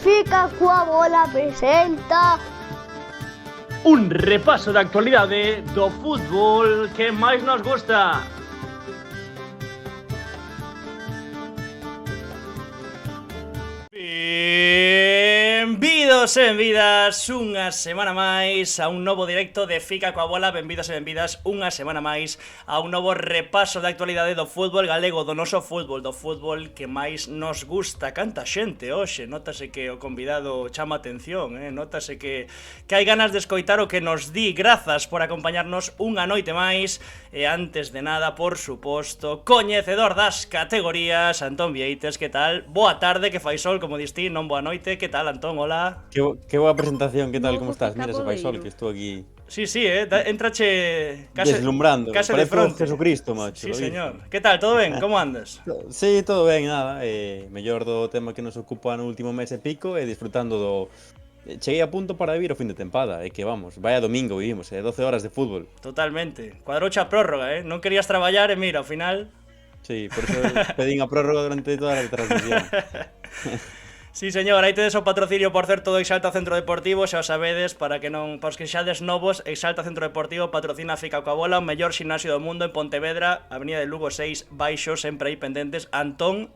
Fica coa bola presenta un repaso da actualidade do fútbol que máis nos gusta. Benvidos e benvidas unha semana máis a un novo directo de Fica coa bola. Benvidos e benvidas unha semana máis a un novo repaso da actualidade do fútbol galego, do noso fútbol, do fútbol que máis nos gusta. Canta xente hoxe, notase que o convidado chama atención, notase que hai ganas de escoitar o que nos di. Grazas por acompañarnos unha noite máis. E antes de nada, por suposto, coñecedor das categorías, Antón Vieites, que tal? Boa tarde, que fai sol, como distí, non boa noite. Que tal, Antón? Hola. Que boa presentación, que tal, como estás? Mira, se fai sol, que estou aquí. Sí, entrache case, deslumbrando, case de parece fronte. Jesucristo, macho. Sí, señor. Que tal, todo ben? Como andas? Sí, todo ben, nada. Mellor do tema que nos ocupa no último mes e pico e disfrutando do... Cheguei a punto para vivir o fin de tempada, que vamos, vaya domingo vivimos, 12 horas de fútbol. Totalmente. Cuadroucha a prórroga, non querías traballar e mira, ao final... Sí, por eso pedín a prórroga durante toda a transmisión. Sí, señor, aí tedes o patrocinio, por certo, do Exalta Centro Deportivo, xa o sabedes, para os que xades novos, Exalta Centro Deportivo patrocina a Fica coa bola, o mellor ximnasio do mundo en Pontevedra, Avenida de Lugo 6, baixo, sempre aí pendentes. Antón,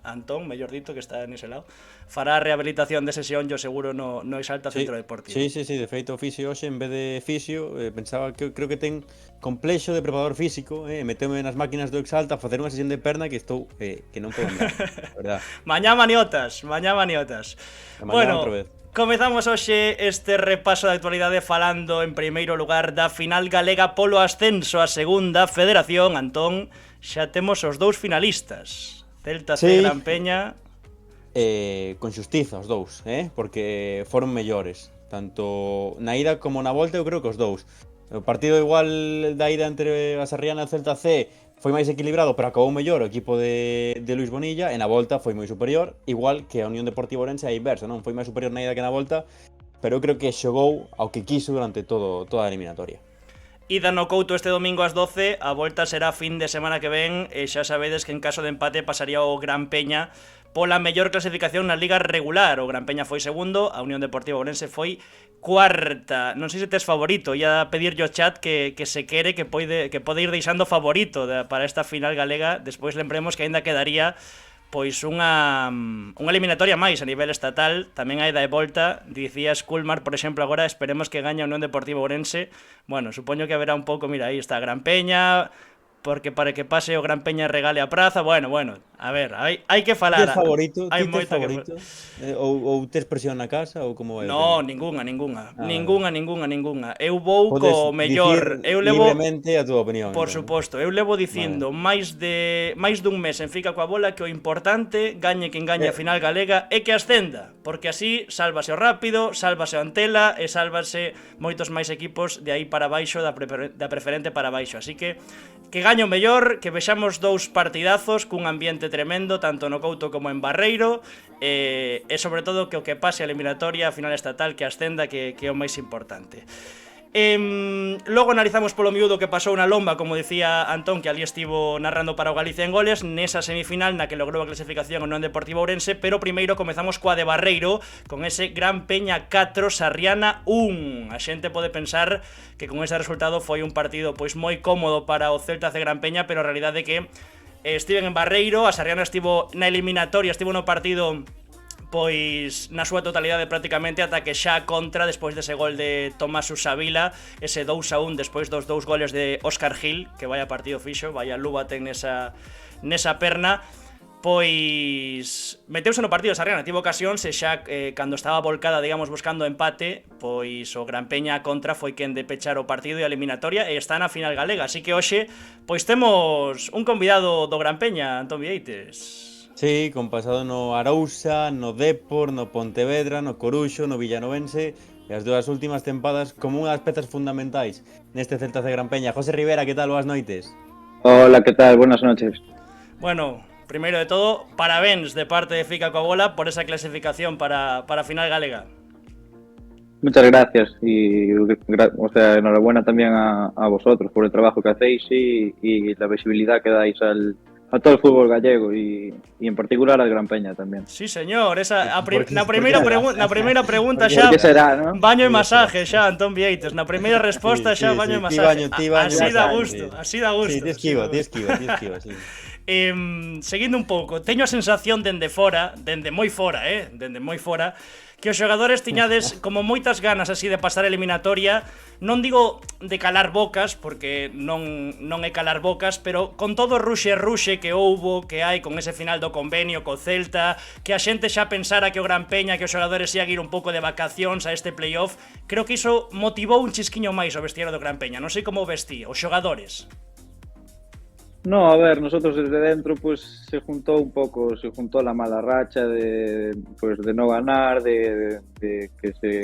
mellor dito, que está nese lado, fará a rehabilitación dese xeonllo seguro no Exalta Centro Deportivo. Sí, de feito o fisio hoxe, en vez de fisio, pensaba que creo que ten complexo de preparador físico, meteume nas máquinas do Exalta a facer unha sesión de perna que estou, que non podo andar, verdad. Mañá maniotas. Bueno, comezamos hoxe este repaso de actualidade falando en primeiro lugar da final galega polo ascenso a segunda federación. Antón, xa temos os dous finalistas, Celta C, Gran Peña. Con xustiza os dous, porque foron mellores, tanto na ida como na volta. Eu creo que os dous. O partido igual da ida entre a Sarriana e o Celta C foi máis equilibrado, pero acabou mellor o equipo de Luis Bonilla, e na volta foi moi superior, igual que a Unión Deportiva Ourense a inversa, non? Foi máis superior na ida que na volta, pero eu creo que xogou ao que quiso durante toda a eliminatoria. Ida no Couto este domingo ás 12, a volta será fin de semana que ven, e xa sabedes que en caso de empate pasaría o Gran Peña pola mellor clasificación na liga regular. O Gran Peña foi segundo, a Unión Deportiva Ourense foi cuarta. Non sei se tes favorito, ia pedirlle ao chat que se quere que pode ir deixando favorito para esta final galega. Despois lembremos que aínda quedaría pois unha eliminatoria máis a nivel estatal, tamén hai da volta. Dicía Skulmar, por exemplo, agora esperemos que gañe a Unión Deportiva Ourense. Bueno, supoño que haberá un pouco, mira, aí está Gran Peña, porque para que pase o Gran Peña regale a praza. Bueno, a ver, hai que falar. Tes favorito? Ti tes favorito? Ou tes presión na casa, ou como é? No, ninguna. Eu vou co mellor. Eu levo libremente a túa opinión. Por suposto, eu levo dicindo máis dun mes en Fica coa bola que o importante, gañe quen gañe a final galega, é que ascenda, porque así sálvase o Rápido, sálvase o Antela e sálvase moitos máis equipos de aí para baixo, da preferente para baixo. Así que gaño o mellor, que vexamos dous partidazos cun ambiente tremendo, tanto no Couto como en Barreiro, e sobre todo que o que pase a eliminatoria, a final estatal, que ascenda, que é o máis importante. Logo analizamos polo miúdo que pasou na Lomba, como dicía Antón, que ali estivo narrando para o Galicia en goles, nesa semifinal na que logrou a clasificación o Unión Deportiva Ourense. Pero primeiro comezamos coa de Barreiro, con ese Gran Peña 4, Sarriana 1. A xente pode pensar que con ese resultado foi un partido pois moi cómodo para o Celta C Gran Peña, pero a realidade é que estiven en Barreiro, a Sarriana estivo na eliminatoria, estivo no partido pois na súa totalidade prácticamente, ata que xa contra, despois dese gol de Tomás Usavila, ese 2-1 despois dos dous goles de Óscar Gil, que vaya partido fixo, vaya luva ten nesa perna, pois meteuse no partido Sarriana, tivo ocasións, e xa cando estaba volcada, digamos, buscando empate, pois o Gran Peña contra foi quen de pechar o partido e a eliminatoria, e está na final galega. Así que hoxe pois temos un convidado do Gran Peña, Antón Vieites. Sí, con pasado no Arousa, no Dépor, no Pontevedra, no Coruxo, no Villanovense, e as dúas últimas tempadas como unha das pezas fundamentais neste Celta C Gran Peña. José Rivera, que tal? Boas noites. Hola, que tal? Buenas noches. Bueno, primeiro de todo, parabéns de parte de Fica coa bola por esa clasificación para a final galega. Muchas gracias y enhorabuena también a vosotros por el trabajo que hacéis y la visibilidad que dais al a todo el fútbol gallego y en particular al Gran Peña tamén. Sí, señor, esa Por que- na por primeira que- na primeira pregunta Porque- xa Que será, non? baño e masaje xa, Antón Vieites. Na primeira resposta Sí, xa sí, baño e sí, masaje. ti baño Así e da masaje, gusto, sí. así da gusto. Sí, ti así esquiva, da ti gusto. esquiva, sí. Seguindo un pouco, teño a sensación dende fora, dende moi fora, dende moi fora, que os xogadores tiñades como moitas ganas así de pasar a eliminatoria, non digo de calar bocas, porque non é calar bocas, pero con todo o ruxe que houbo, que hai con ese final do convenio co Celta, que a xente xa pensara que o Gran Peña, que os xogadores ian ir un pouco de vacacións a este playoff, creo que iso motivou un chisquiño máis o vestiario do Gran Peña, non sei como o vestí, os xogadores. No, a ver, nosotros desde dentro pues se juntó la mala racha de no ganar, de que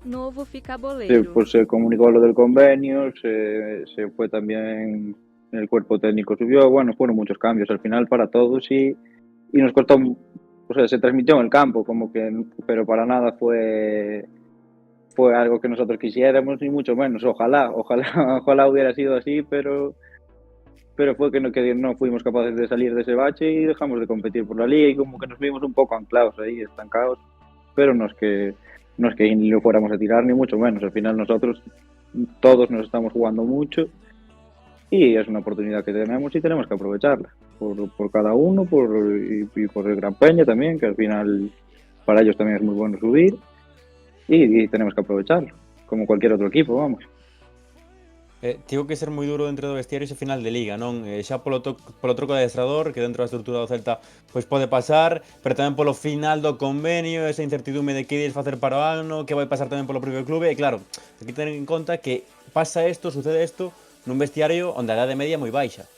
Novo ficaboleiro. se comunicó lo del convenio, se fue también, el cuerpo técnico subió, bueno, fueron muchos cambios al final para todos y nos costó, o sea, se transmitió en el campo, como que, pero para nada fue algo que nosotros quisiéramos, ni mucho menos, ojalá hubiera sido así, pero fue que no fuimos capaces de salir de ese bache y dejamos de competir por la liga y como que nos vimos un poco anclados ahí, estancados, pero no es que ni lo fuéramos a tirar ni mucho menos, al final nosotros todos nos estamos jugando mucho y es una oportunidad que tenemos y tenemos que aprovecharla por cada uno y por el Gran Peña también, que al final para ellos también es muy bueno subir y tenemos que aprovecharlo, como cualquier otro equipo, vamos. Tivo que ser moi duro dentro do vestiario ese final de liga, non? Xa polo troco de adestrador, que dentro da estrutura do Celta pois pode pasar, pero tamén polo final do convenio, esa incertidume de que ides facer para o ano, que vai pasar tamén polo propio clube, e claro, hai que tener en conta que sucede isto nun vestiario onde a idade media é moi baixa.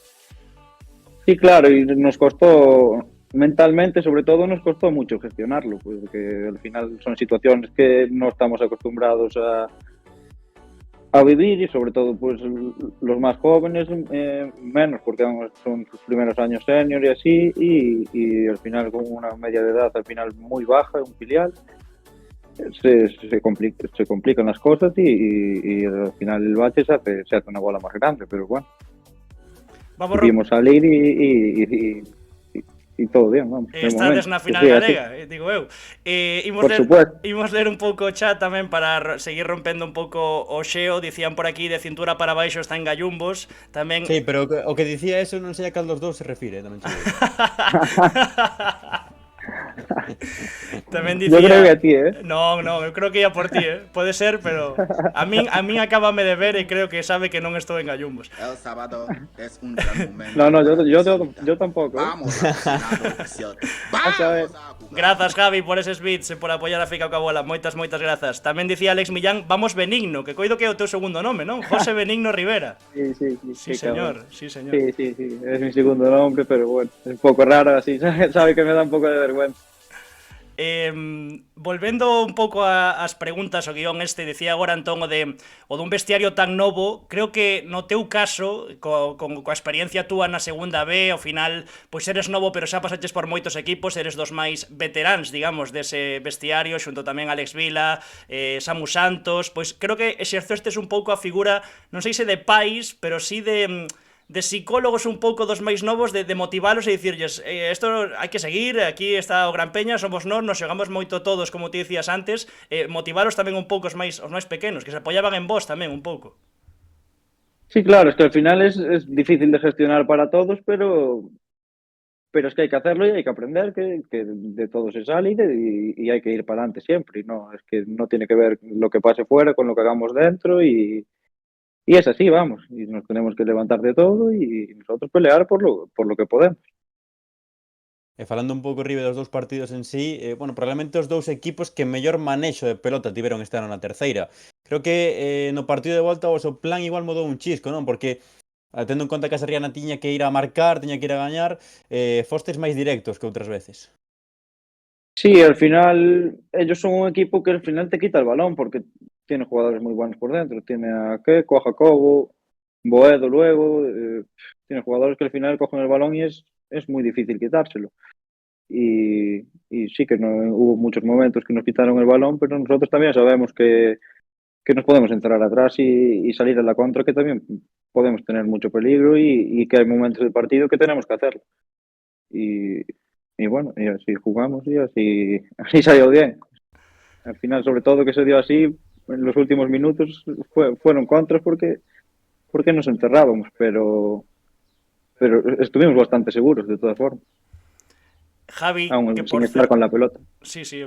Sí, claro, y nos costó mentalmente, sobre todo, nos costó mucho gestionarlo, porque al final son situaciones que no estamos acostumbrados a vivir y sobre todo pues los más jóvenes menos porque son sus primeros años senior y así y al final con una media de edad al final muy baja, un filial se complican las cosas y al final el bache se hace una bola más grande, pero bueno, pudimos salir y todo bien, vamos. Estades na final galega, digo eu. Imos ler un pouco o chat tamén para seguir rompendo un pouco o xeo. Dicían por aquí, de cintura para baixo está en gallumbos. Tamén... Sí, pero o que dicía eso non sei a cal dos dous se refire, tamén che digo. Tamén dicía... Yo creo que a ti, No, eu creo que ia por ti, Pode ser, pero a min acábame de ver e creo que sabe que non estou en gallumbos. El sábado es un gran momento. yo tampoco. Vamos a cocinar. Vamos a jugar. Grazas, Javi, por eses bits e por apoiar a Fica coa Bola. Moitas grazas. Tamén dicía Alex Millán, vamos Benigno, que coido que é o teu segundo nome, non? José Benigno Rivera. Sí, Sí, señor. Sí, es mi segundo nombre, pero bueno, es un poco raro así, sabe que me da un poco de vergüenza. Volvendo un pouco ás preguntas, o guión dicía agora Antón o dun vestiario tan novo. Creo que no teu caso, coa experiencia túa na segunda B, ao final, pois eres novo, pero xa pasaches por moitos equipos, eres dos máis veteráns, digamos, dese vestiario, xunto tamén Alex Vila, Samu Santos, pois creo que exercestes un pouco a figura, non sei se de pais, pero sí de psicólogos un pouco dos máis novos, de motivalos e dicirlles isto hai que seguir, aquí está o Gran Peña, somos nós, nos xogamos moito todos, como ti dicías antes, motivalos tamén un pouco os máis pequenos, que se apoyaban en vos tamén un pouco. Sí, claro, es que al final es difícil de gestionar para todos, pero es que hay que hacerlo y hay que aprender que de todo se sale y hay que ir para adelante siempre, no, es que no tiene que ver lo que pase fuera con lo que hagamos dentro y es así, vamos, y nos tenemos que levantar de todo y nosotros pelear por lo que podemos. E falando un pouco ribe dos dous partidos en sí, bueno, probablemente os dous equipos que mellor manexo de pelota tiveron este ano na terceira. Creo que no partido de volta o seu plan igual mudou un chisco, non? Porque tendo en conta que a Sarriana tiña que ir a marcar, tiña que ir a gañar, fostes máis directos que outras veces. Sí, al final ellos son un equipo que al final te quita el balón porque tiene jugadores muy buenos por dentro. Tiene a Keco, a Jacobo, Boedo luego. Tiene jugadores que al final cogen el balón y es muy difícil quitárselo. Y sí que no hubo muchos momentos que nos quitaron el balón, pero nosotros también sabemos que nos podemos entrar atrás y salir a la contra, que también podemos tener mucho peligro y que hay momentos del partido que tenemos que hacerlo. Y bueno, y así jugamos y así salió bien. Al final, sobre todo que se dio así, en los últimos minutos fueron contras porque nos encerrábamos, pero estuvimos bastante seguros de todas formas, Javi, aún que sin por estar con la pelota. Sí, sí.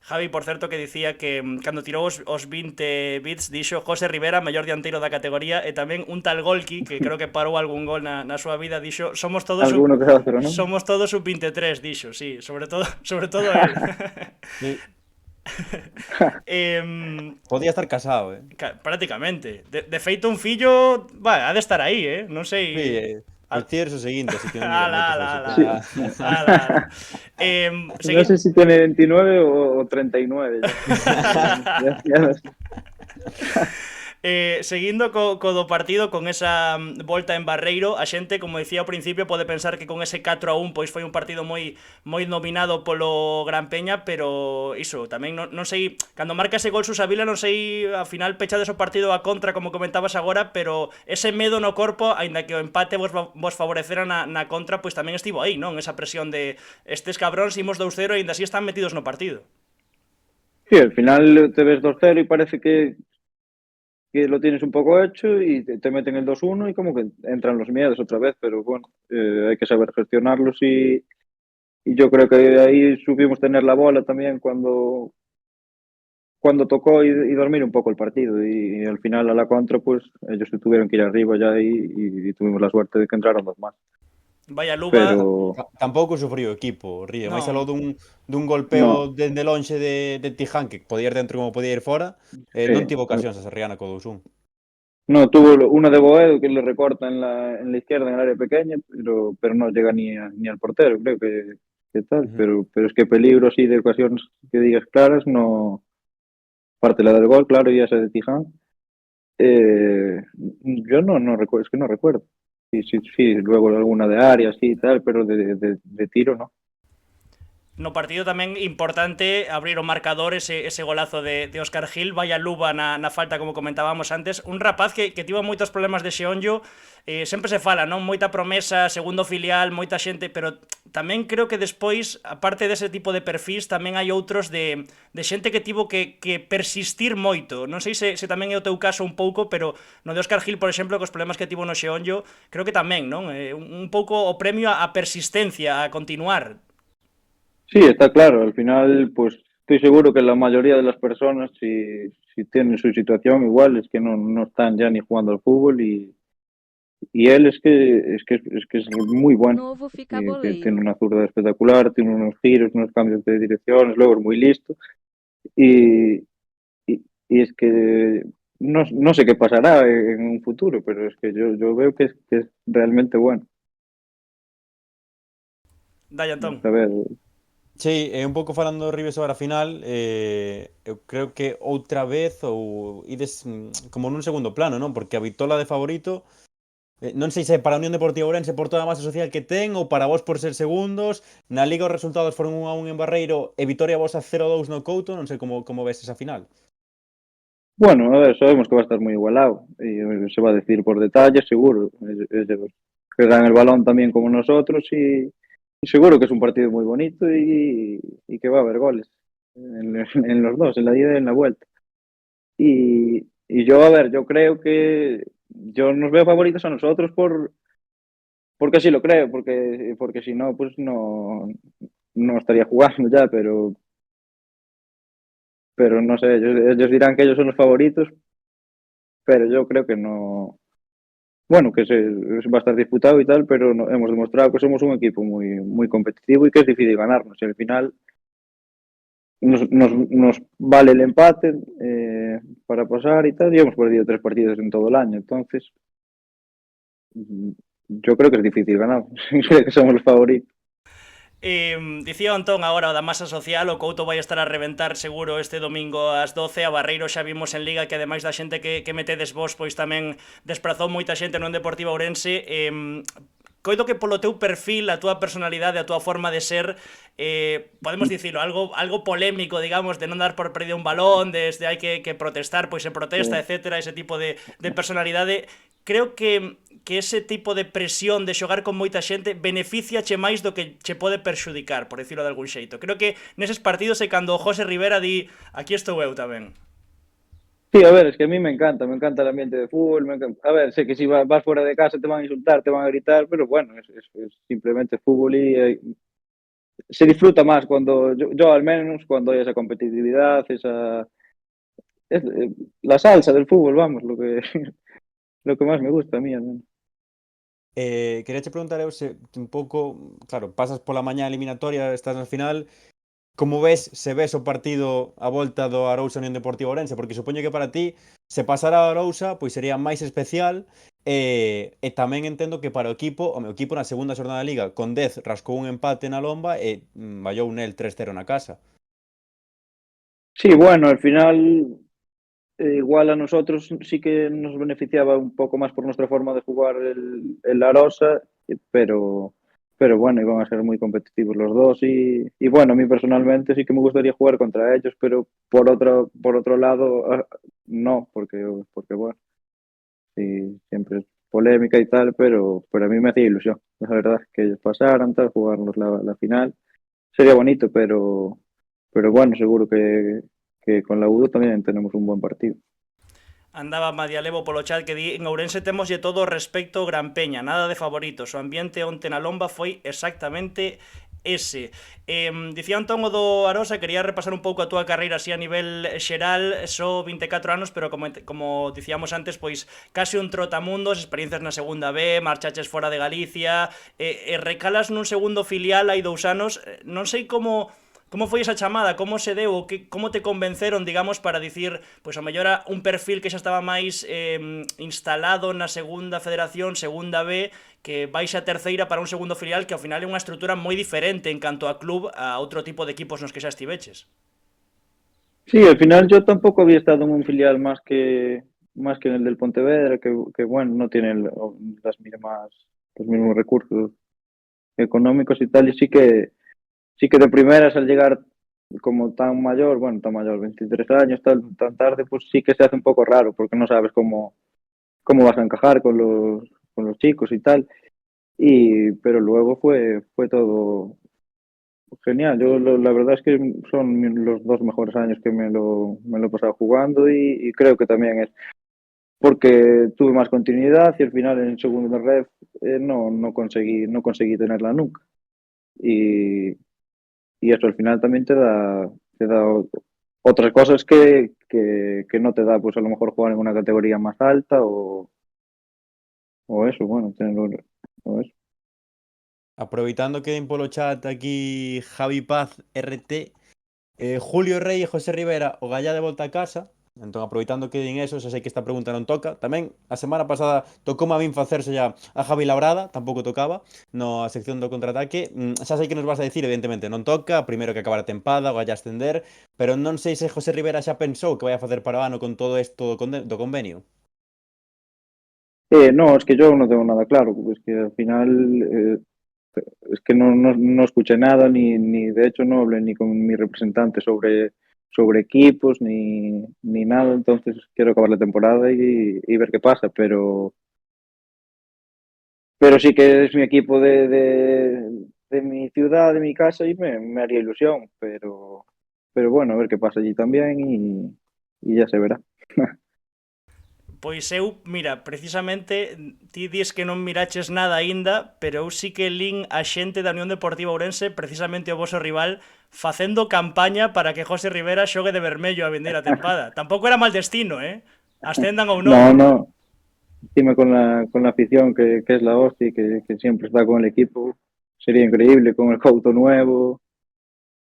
Javi, por certo, que dicía que cando tirou os 20 bits dixo José Rivera, mellor dianteiro da categoría, e tamén un tal Golki, que creo que parou algún gol na súa vida, dixo Alguno que otro, ¿no? somos todos sub-23, dixo, sí, sobre todo él. Sí. Podía estar casado, prácticamente. De feito un fillo, ha de estar aí, non sei. Sí, Cualquier o seguinte, así que non ala. No sé si tiene 29 o 39. Ya no sé. Seguindo co do partido, con esa volta en Barreiro, a xente, como dicía ao principio, pode pensar que con ese 4-1 pois foi un partido moi dominado polo Gran Peña, pero iso, tamén non sei, cando marca ese gol Susavila, non sei, ao final pechades o partido a contra, como comentabas agora, pero ese medo no corpo, aínda que o empate vos favorecera na contra, pois tamén estivo aí, non? Esa presión de estes cabróns imos 2-0 e aínda así están metidos no partido. Sí, al final te ves 2-0 y parece que lo tienes un poco hecho y te meten el 2-1 y como que entran los miedos otra vez, pero bueno, hay que saber gestionarlos y yo creo que ahí supimos tener la bola también cuando tocó y dormir un poco el partido y al final a la contra pues ellos se tuvieron que ir arriba ya y tuvimos la suerte de que entraron dos más. Vaya luva. Pero tampouco sufriu o equipo, Río. No. Máis aló dun golpeo dende lonxe de Tiján, que podía ir dentro como podía ir fora, non tivo ocasións a Sarriana co 2-1. No, tuvo una de Boedo que le recorta en la izquierda en el área pequeña, pero no llega ni al portero, creo que tal. Pero es que peligro así de ocasiones que digas claras, no. Parte la del gol, claro, y esa de Tiján. Yo no recuerdo, es que no recuerdo. Sí, luego alguna de área, sí y tal, pero de tiro no. No partido tamén importante abrir o marcador ese golazo de Óscar Gil, vaya luva na falta, como comentábamos antes, un rapaz que tivo moitos problemas de xeonllo, sempre se fala, non? Moita promesa, segundo filial, moita xente, pero tamén creo que despois, aparte dese tipo de perfis, tamén hai outros de xente que tivo que persistir moito. Non sei se tamén é o teu caso un pouco, pero no de Óscar Gil, por exemplo, cos problemas que tivo no xeonllo, creo que tamén, non? Un pouco o premio á persistencia, a continuar. Sí, está claro. Al final, pues estoy seguro que la mayoría de las personas, si tienen su situación igual, es que no están ya ni jugando al fútbol y él es que es muy bueno. Novo fica boleiro. Tiene una zurda espectacular, tiene unos giros, unos cambios de direcciones, luego es muy listo y es que no sé qué pasará en un futuro, pero es que yo veo que es realmente bueno. Dai, Antón. A ver. Sí, un pouco falando do Rives agora a final, eu creo que outra vez ou ides como nun segundo plano, non? Porque a vitola de favorito, non sei se para a Unión Deportiva Ourense por toda a masa social que ten ou para vos por ser segundos. Na Liga os resultados foron 1-1 en Barreiro e vitoria vosa 0-2 no Couto, non sei como ves esa final. Bueno, a ver, sabemos que va a estar muy igualado y se va a decir por detalles, seguro. Ellos que dan el balón también como nosotros y seguro que es un partido muy bonito y que va a haber goles en los dos, en la ida y en la vuelta. Y yo, a ver, yo creo que yo nos veo favoritos a nosotros porque así lo creo, porque si no, pues no estaría jugando ya, pero no sé, ellos dirán que ellos son los favoritos, pero yo creo que no. Bueno, que va a estar disputado y tal, pero hemos demostrado que somos un equipo muy, muy competitivo y que es difícil ganarnos. Y al final nos vale el empate para pasar y tal, y hemos perdido 3 partidos en todo el año. Entonces, yo creo que es difícil ganar. Creo que somos los favoritos. Dicía Antón agora o da masa social, o Couto vai estar a reventar seguro este domingo ás 12, a Barreiro xa vimos en Liga que ademais da xente que metedes vos, pois tamén desprazou moita xente no Deportivo Ourense. Coido que polo teu perfil, a túa personalidade, a túa forma de ser, podemos dicilo, algo polémico, digamos, de non dar por perdido un balón, desde hai que protestar, pois se protesta, etcétera, ese tipo de personalidade. creo que ese tipo de presión de xogar con moita xente beneficiache máis do que che pode perxudicar, por decirlo de algún xeito. Creo que neses partidos é cando o José Rivera di aquí estou eu tamén. Sí, a ver, es que a mí me encanta el ambiente de fútbol. A ver, sé que si vas fuera de casa te van a insultar, te van a gritar, pero bueno, es simplemente fútbol y se disfruta más cuando, yo al menos, cuando hay esa competitividad, es, la salsa del fútbol, vamos, lo que más me gusta a mí, al menos. Quería che preguntar eu se un pouco, claro, pasas pola mañá eliminatoria, estás na final, como se ves o partido a volta do Arousa Unión Deportiva Ourense? Porque supoño que para ti, se pasara a Arousa, pois sería máis especial, e tamén entendo que para o meu equipo na segunda xornada da Liga, con 10 rascou un empate na lomba e vallou nel 3-0 na casa. Sí, bueno, al final igual a nosotros sí que nos beneficiaba un poco más por nuestra forma de jugar el Arosa, pero bueno, iban a ser muy competitivos los dos y bueno, a mí personalmente sí que me gustaría jugar contra ellos, pero por otro lado no, porque bueno, sí, siempre es polémica y tal, pero a mí me hacía ilusión, la verdad, que ellos pasaran, tal, jugarnos la final. Sería bonito, pero bueno, seguro que con la UDO también tenemos un buen partido. Andaba Madialevo polo chat que di en Ourense temoslle todo o respecto Gran Peña, nada de favoritos. O ambiente onte na lomba foi exactamente ese. Dicía Antón o do Arosa, quería repasar un pouco a túa carreira así a nivel xeral, só 24 anos, pero como dicíamos antes, pois case un trotamundos, experiencias na segunda B, marchaches fora de Galicia, e recalas nun segundo filial hai 2 anos, non sei como foi esa chamada, como se deu, como te convenceron, digamos, para dicir, pois a mellor un perfil que xa estaba máis instalado na segunda federación, segunda B, que vais a terceira para un segundo filial que ao final é unha estrutura moi diferente en canto a club a outro tipo de equipos nos que xa estiveches. Sí, al final yo tampoco había estado en un filial más que en el del Pontevedra, que bueno, no tiene los mismos recursos económicos y tal, y sí que de primeras al llegar como tan mayor, 23 años, tan tarde, pues sí que se hace un poco raro, porque no sabes cómo vas a encajar con los chicos y tal. Pero luego fue todo genial. La verdad es que son los 2 mejores años que me lo he pasado jugando y creo que también es porque tuve más continuidad y al final en el segundo red no conseguí tenerla nunca. Y eso al final también te da otras cosas que no te da, pues a lo mejor jugar en una categoría más alta o eso, bueno, tener o eso. Aproveitando que den polo chat aquí Javi Paz RT, Julio Rey e José Rivera o Gallá de volta a casa. Entón, aproveitando que din eso, xa sei que esta pregunta non toca. Tamén, a semana pasada tocoume a min facerse a Javi Labrada, tampouco tocaba, no a sección do contraataque. Xa sei que nos vas a dicir, evidentemente, non toca, primeiro que acabar a tempada, o Gallá ascender, pero non sei se José Rivera xa pensou que vai a facer para o ano con todo isto do convenio. No, es que yo no tengo nada claro, es que al final es que no escuché nada, ni de hecho no hablé ni con mi representante sobre equipos, ni nada, entonces quiero acabar la temporada y ver qué pasa, pero sí que es mi equipo de mi ciudad, de mi casa y me haría ilusión, pero bueno, a ver qué pasa allí también y ya se verá. Pois eu, mira, precisamente, ti dis que non miraches nada aínda, pero eu sí que lin a xente da Unión Deportiva Ourense, precisamente o voso rival, facendo campaña para que José Rivera xogue de vermello a vindeira tempada. Tampouco era mal destino, ascendan ou non. No, encima con la afición que es la hostia y que siempre está con el equipo, sería increíble, con el Couto nuevo,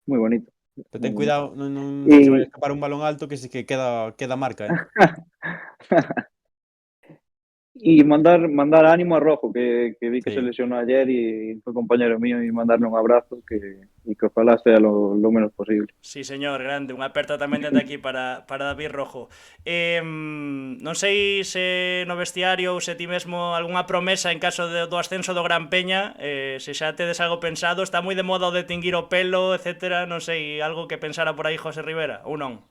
muy bonito. Pero ten cuidado, non Y- se vai a escapar un balón alto que queda marca, Y mandar ánimo a Rojo, que vi que Sí. se lesionó ayer y fue compañero mío, y mandarle un abrazo y que ojalá sea lo menos posible. Sí, señor, grande. Unha aperta tamén dende aquí para David Rojo. Non sei se no vestiario ou se ti mesmo algunha promesa en caso do ascenso do Gran Peña, se xa tedes algo pensado, está moi de moda o de tinguir o pelo, etcétera, non sei, algo que pensara por aí José Rivera, ou non?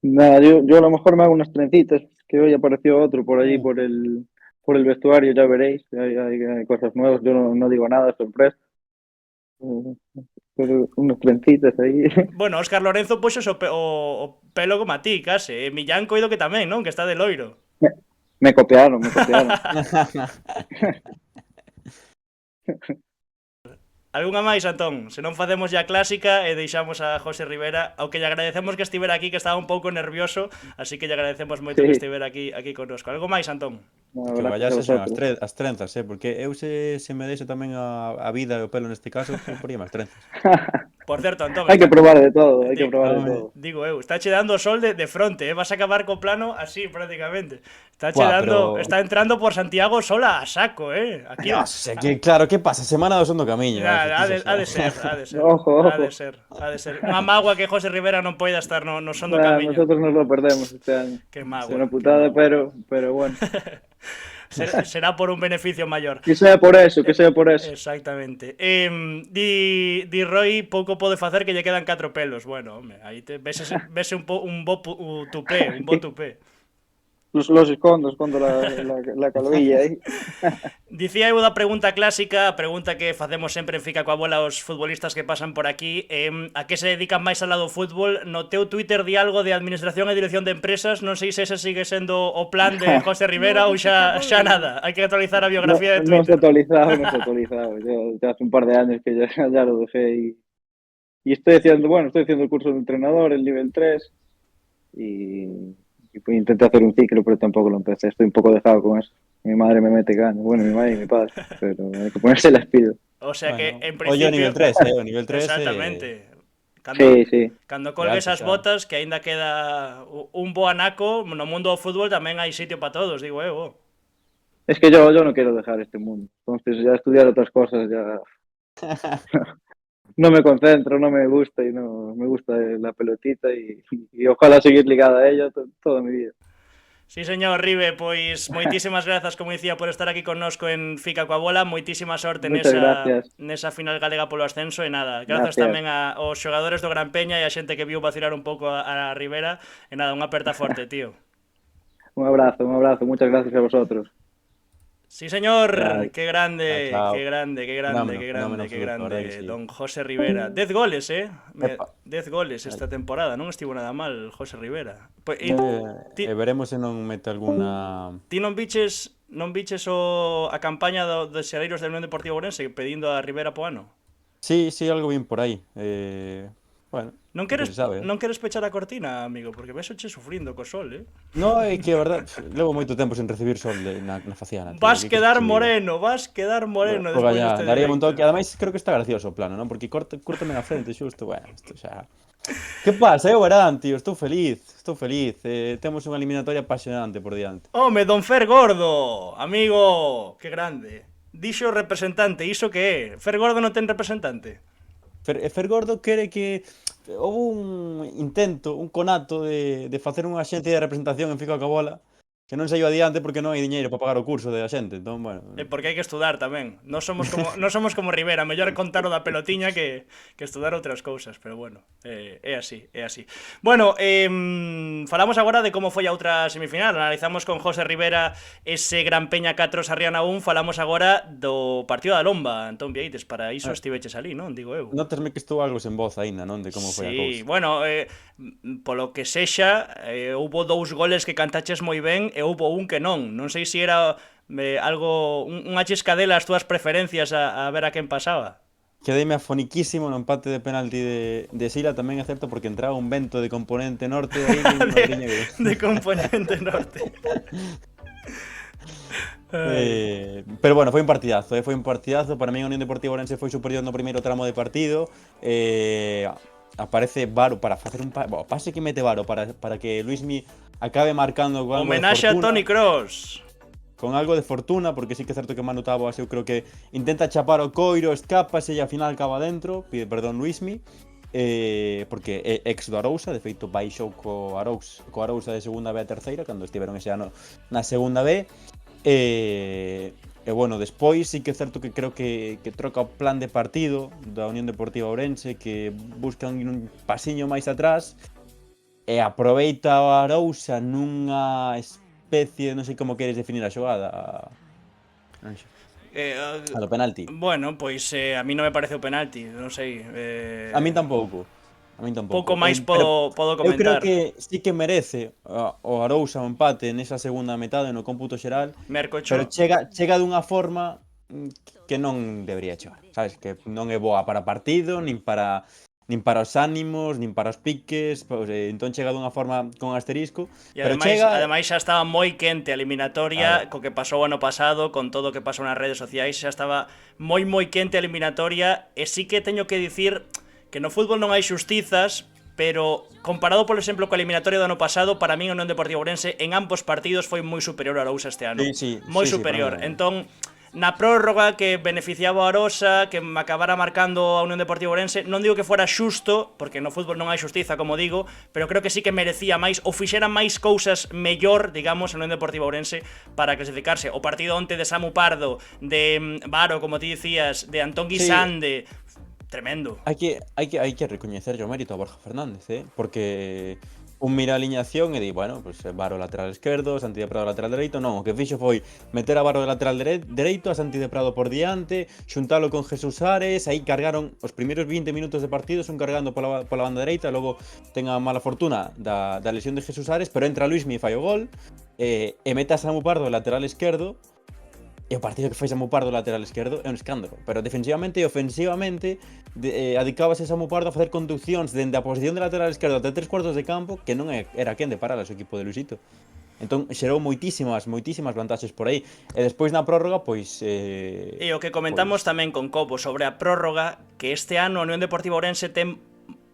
Nada, yo a lo mejor me hago unas trencitas, que hoy apareció otro por allí, por el vestuario, ya veréis, hay cosas nuevas, yo no digo nada, sorpresa. Pero unos trencitas aí. Bueno, Óscar Lorenzo puxos o pelo como a ti, case. Millán coido que tamén, non? Que está de loiro. Me copiaron. Algunha máis, Antón? Se non facemos ya clásica e deixamos a José Rivera, ao que lle agradecemos que estivera aquí, que estaba un pouco nervioso, así que lle agradecemos moito que estivera aquí connosco. Algo máis, Antón? Que vallase son as trenzas, porque eu se me deixo tamén a vida e o pelo neste caso, eu poría máis trenzas. Por certo, Antón, hai que probar de todo, hai que probar de todo. Digo eu, está che dando o sol de fronte, vas a acabar co plano así prácticamente. Está entrando por Santiago sola a saco, Aquí. Claro, que pasa? Semana do son do camiño. Ha de ser. Ojo. Ha de ser. Unha magua que José Rivera non poida estar no son do camiño. Nosotros nos lo perdemos este año. Que magua. Es una putada, pero bueno. Será por un beneficio maior. Que sea por eso. Exactamente. Di Roy, pouco pode facer que lle quedan 4 pelos. Bueno, home, aí vese un bo tupé. Los escondo la calvilla aí. Dicía eu da pregunta clásica, a pregunta que facemos sempre en Fica coa Bola aos futbolistas que pasan por aquí, a que se dedican máis ao lado do fútbol. No teu Twitter di algo de administración e dirección de empresas, non sei se ese sigue sendo o plan de José Rivera ou xa nada, hai que actualizar a biografía de Twitter. No se ha actualizado, yo hace un par de años que ya lo dejé y estoy haciendo el curso de entrenador, el nivel 3 y intenté hacer un ciclo, pero tampoco lo empecé. Estoy un poco dejado con eso. Mi madre me mete ganas. Bueno, mi madre y mi padre. Pero hay que ponerse las pilas. O sea que, en principio... O nivel 3, o nivel 3. Exactamente. Sí. Cando colgues as botas, que aínda queda un bo anaco, no mundo do fútbol tamén hai sitio para todos, digo eu. Es que yo no quiero dejar este mundo. Entonces ya estudiar otras cosas ya... No me concentro, no me gusta y no me gusta la pelotita y ojalá seguir ligada a ella toda mi vida. Sí, señor Ribe, pois moitísimas grazas, como dicía, por estar aquí connosco en Fica coa Bola, moitísima sorte nesa final galega polo ascenso e nada, grazas tamén aos xogadores do Gran Peña e a xente que viu vacilar un pouco a Rivera e nada, unha aperta forte, tío. Un abrazo, muchas gracias a vosotros. Sí, señor, qué grande, don José Rivera. 10 goles, 10 goles esta temporada, non estivo nada mal José Rivera. Veremos se non mete alguna... Ti non biches a campaña dos xereiros da Unión Deportiva Ourense pedindo a Rivera po ano? Sí, algo bien por aí. Bueno, non queres pechar a cortina, amigo, porque ves che sufrindo co sol, No, é que a verdade, levo moito tempo sen recibir sol na faciana. Vas quedar moreno despois deste. Daría un toque, ademais creo que está gracioso o plano, non? Porque córtame na frente xusto, bueno, isto xa... Que pasa, verán, tío, estou feliz. Temos unha eliminatoria apasionante por diante. Home, don Fer Gordo, amigo, que grande. Dixo representante, iso que é? Fer Gordo non ten representante? Fer Gordo quere que houve un intento, un conato de facer unha axencia de representación en Fica coa Bola que non saiu adiante porque non hai diñeiro para pagar o curso de xente, entón, bueno... Porque hai que estudar tamén. Non somos como Rivera, mellor contar o da pelotiña que estudar outras cousas, pero bueno, é así. Bueno, falamos agora de como foi a outra semifinal. Analizamos con José Rivera ese Gran Peña 4 Sarriana 1, falamos agora do partido da Lomba, Antón Vieites, para iso estiveches ali, non? Digo eu. Notesme que estou algo sen voz aínda, non? De como foi a cousa. Sí, bueno, polo que sexa, houbo 2 goles que cantaches moi ben e houbo un que non sei se era algo, unha chiscadela as túas preferencias a ver a quen pasaba. Quedeime afoniquísimo no empate de penalti de Sila, tamén é certo porque entraba un vento de componente norte aí, de componente norte. Pero bueno, foi un partidazo, para mí a Unión Deportiva Ourense foi superior no primeiro tramo de partido. Aparece Varo para facer un pase que mete Varo para que Luismi acabe marcando con algo homenaxe a Toni Kroos. Con algo de fortuna, porque sí que é certo que Manu Táboas eu creo que intenta chapar o coiro, escápase e ao final acaba dentro, pide perdón Luismi, porque é ex do Arousa, de feito baixou co Arousa de segunda B a terceira, cando estiveron ese ano na segunda B. E bueno, despois sí que é certo que creo que troca o plan de partido da Unión Deportiva Ourense, que buscan un pasiño máis atrás e aproveita a Arousa nunha especie, non sei como queres definir a xogada. Anxo. A do penalti. Bueno, pois a mí non me parece o penalti, non sei. A min tampouco. A min tampouco. Pouco máis Pero podo eu creo comentar. que sí que merece o Arousa o empate nesa segunda metade no cómputo xeral, Mercocho. pero chega dunha forma que non debería chegar, sabes? Que non é boa para partido, nin para os ánimos, nin para os piques, pois, entón chega dunha forma con asterisco, E pero ademais xa estaba moi quente a eliminatoria, Claro. co que pasou o ano pasado, con todo o que pasou nas redes sociais, xa estaba moi quente a eliminatoria, e sí que teño que dicir que no fútbol non hai xustizas, pero comparado, por exemplo, coa eliminatoria do ano pasado, para min o Unión Deportiva Ourense en ambos partidos foi moi superior ao Arousa este ano. Sí, Moi sí, superior. para mí. Entón, na prórroga que beneficiaba a Arosa, que me acabara marcando a Unión Deportiva Ourense, non digo que fora xusto, porque no fútbol non hai xustiza, como digo, pero creo que sí que merecía máis, ou fixera máis cousas mellor, digamos, a Unión Deportiva Ourense para clasificarse. O partido onte de Samu Pardo, de Varo, como ti dicías, de Antón Guisande, tremendo. Hai que recoñecerlle o mérito a Borja Fernández, porque un mira a aliñación e di, bueno, pues Varo lateral esquerdo, Santi de Prado lateral dereito, non, o que fixo foi meter a Varo de lateral dereito, a Santi de Prado por diante, xuntalo con Jesús Ares, aí cargaron os primeiros 20 minutos de partido, son cargando pola banda dereita, logo ten a mala fortuna da lesión de Jesús Ares, pero entra Luismi e fai o gol, e mete a Samu Pardo de lateral esquerdo. E o partido que fai Samu Pardo lateral esquerdo é un escándalo, pero defensivamente e ofensivamente adicábase Samu Pardo a facer conduccións dende a posición de lateral esquerdo até 3/4 de campo que non era quen de parar a seu equipo de Luisito. Entón xerou moitísimas vantaxes por aí. E despois na prórroga, pois... E o que comentamos tamén con Cobo sobre a prórroga, que este ano a Unión Deportiva Ourense ten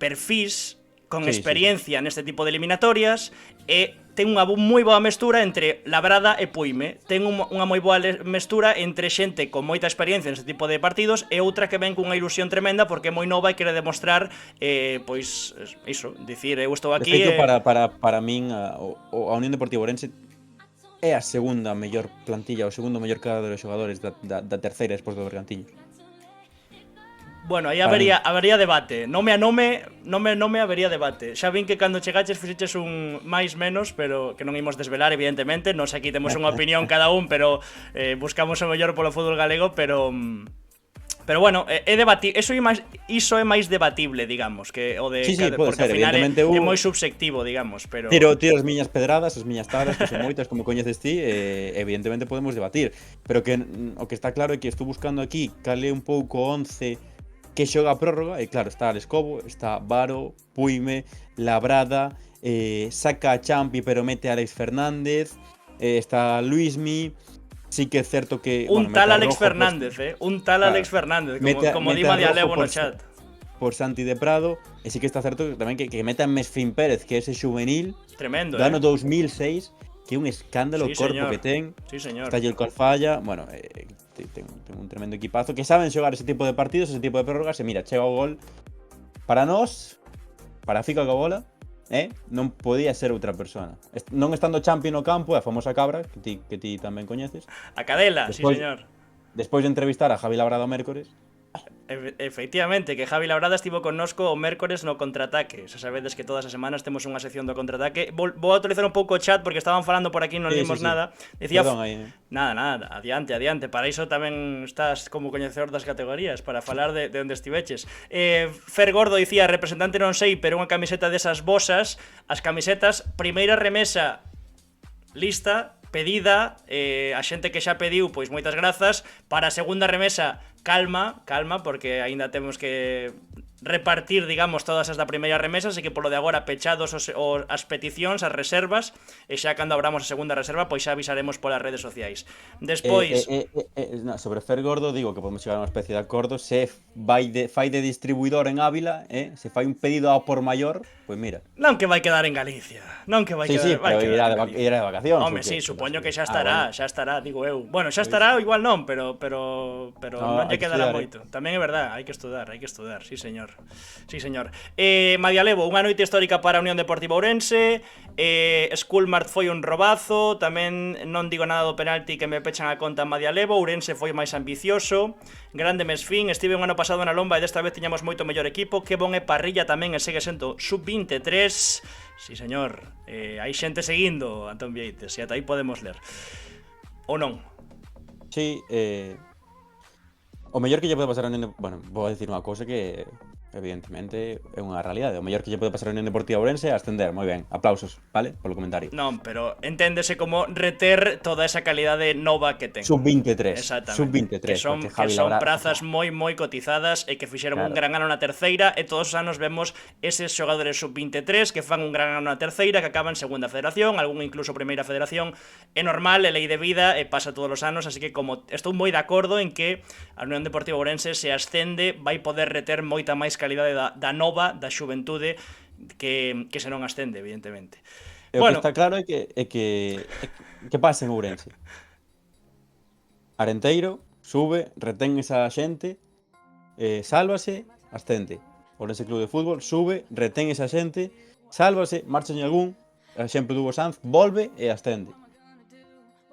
perfís con experiencia neste tipo de eliminatorias e ten unha moi boa mestura entre Labrada e Puime. Ten unha moi boa mestura entre xente con moita experiencia neste tipo de partidos e outra que ven cunha ilusión tremenda porque é moi nova e quere demostrar, pois, iso, dicir, eu estou aquí... De feito, para min, a Unión Deportiva Ourense é a segunda mellor plantilla, o segundo mellor cadro de xogadores da terceira despois do Bergantiños. Bueno, aí habería debate. Nome a nome habería debate. Xa vin que cando chegaches fixeches un máis menos, pero que non imos desvelar, evidentemente. Nos aquí temos unha opinión cada un, pero buscamos o mellor polo fútbol galego, pero bueno, é debatible. Iso é máis debatible, digamos, que o de porque ao final é moi subjetivo, digamos, pero Tiro as miñas pedradas, as miñas tablas, que son moitas como coñeces ti, evidentemente podemos debatir, pero que o que está claro é que estou buscando aquí cal é un pouco 11 que xoga a prórroga, e claro, está Alex Cobo, está Varo, Puime, Labrada, saca a Champi pero mete a Alex Fernández, está Luismi, sí que é certo que... Un tal Alex Fernández, un tal Alex Fernández, como di Madia Levo no chat. Por Santi de Prado, e sí que está certo tamén que meta a Mesfín Pérez, que é ese juvenil, tremendo, do ano 2006, que é un escándalo o corpo que ten. Sí, señor. Está el Corfalla, bueno, ten un tremendo equipazo que saben xogar ese tipo de partidos, ese tipo de prórrogas, e mira, chega o gol para nós, para Fica co bola, non podía ser outra persona. Non estando Champi no campo, a famosa cabra, que ti tamén coñeces. A cadela, sí, señor. Despois de entrevistar a Javi Labrada o mércores. Efectivamente, que Javi Labrada estivo connosco o mércores no contraataque. Xa sabedes que todas as semanas temos unha sección do contraataque. Vou actualizar un pouco o chat porque estaban falando por aquí, non limos nada. Decía, perdón, aí. Nada, adiante. Para iso tamén estás como coñecedor das categorías, para falar de onde estiveches. Fer Gordo dicía, representante non sei, pero unha camiseta desas bosas. As camisetas, primeira remesa lista, pedida, a xente que xa pediu, pois moitas grazas. Para a segunda remesa, calma, porque aínda temos que repartir, digamos, todas as da primeira remesa, así que polo de agora pechados as peticións, as reservas, e xa cando abramos a segunda reserva, pois xa avisaremos polas redes sociais. Despois... sobre Fer Gordo, digo que podemos chegar a unha especie de acordo, se fai de distribuidor en Ávila, se fai un pedido ao por maior, pois mira. Non que vai quedar en Galicia, non que vai quedar... Sí, pero irá de vacacións. Home, sí, supoño que xa estará, digo eu. Bueno, xa estará, igual non, pero non lle quedará moito. Tamén é verdad, hai que estudar, sí, señor. señor. Sí, señor. Madialevo, unha noite histórica para a Unión Deportiva Ourense. Schoolmart foi un robazo. Tamén non digo nada do penalti que me pechan a conta en Madialevo. Ourense foi máis ambicioso. Grande Mesfín. Estive un ano pasado na Lomba e desta vez tiñamos moito mellor equipo. Que bon é Parrilla tamén e segue sendo sub-23. Sí, señor. Hai xente seguindo, Antón Vieites. E ata aí podemos ler. Ou non? Sí, o mellor que lle pode pasar a Unión... Bueno, vou a dicir unha cousa que evidentemente é unha realidade. O mellor que lle pode pasar a Unión Deportiva Ourense é ascender. Moi ben, aplausos, vale? Polo comentario. Non, pero enténdese como reter toda esa calidade nova que ten. Sub-23. Exactamente. Sub-23. Que son prazas moi cotizadas e que fixeron un gran ano na terceira e todos os anos vemos eses xogadores sub-23 que fan un gran ano na terceira, que acaban segunda federación, algún incluso primeira federación. É normal, é lei de vida e pasa todos os anos, así que como estou moi de acordo en que a Unión Deportiva Ourense se ascende, vai poder reter moita máis calidade da nova, da xuventude que se non ascende, evidentemente. O que está claro é que pasa en Ourense. Arenteiro sube, retén esa xente, sálvase, ascende. Ourense Club de Fútbol sube, retén esa xente, sálvase, marcha en algún, exemplo do Hugo Sanz, volve e ascende.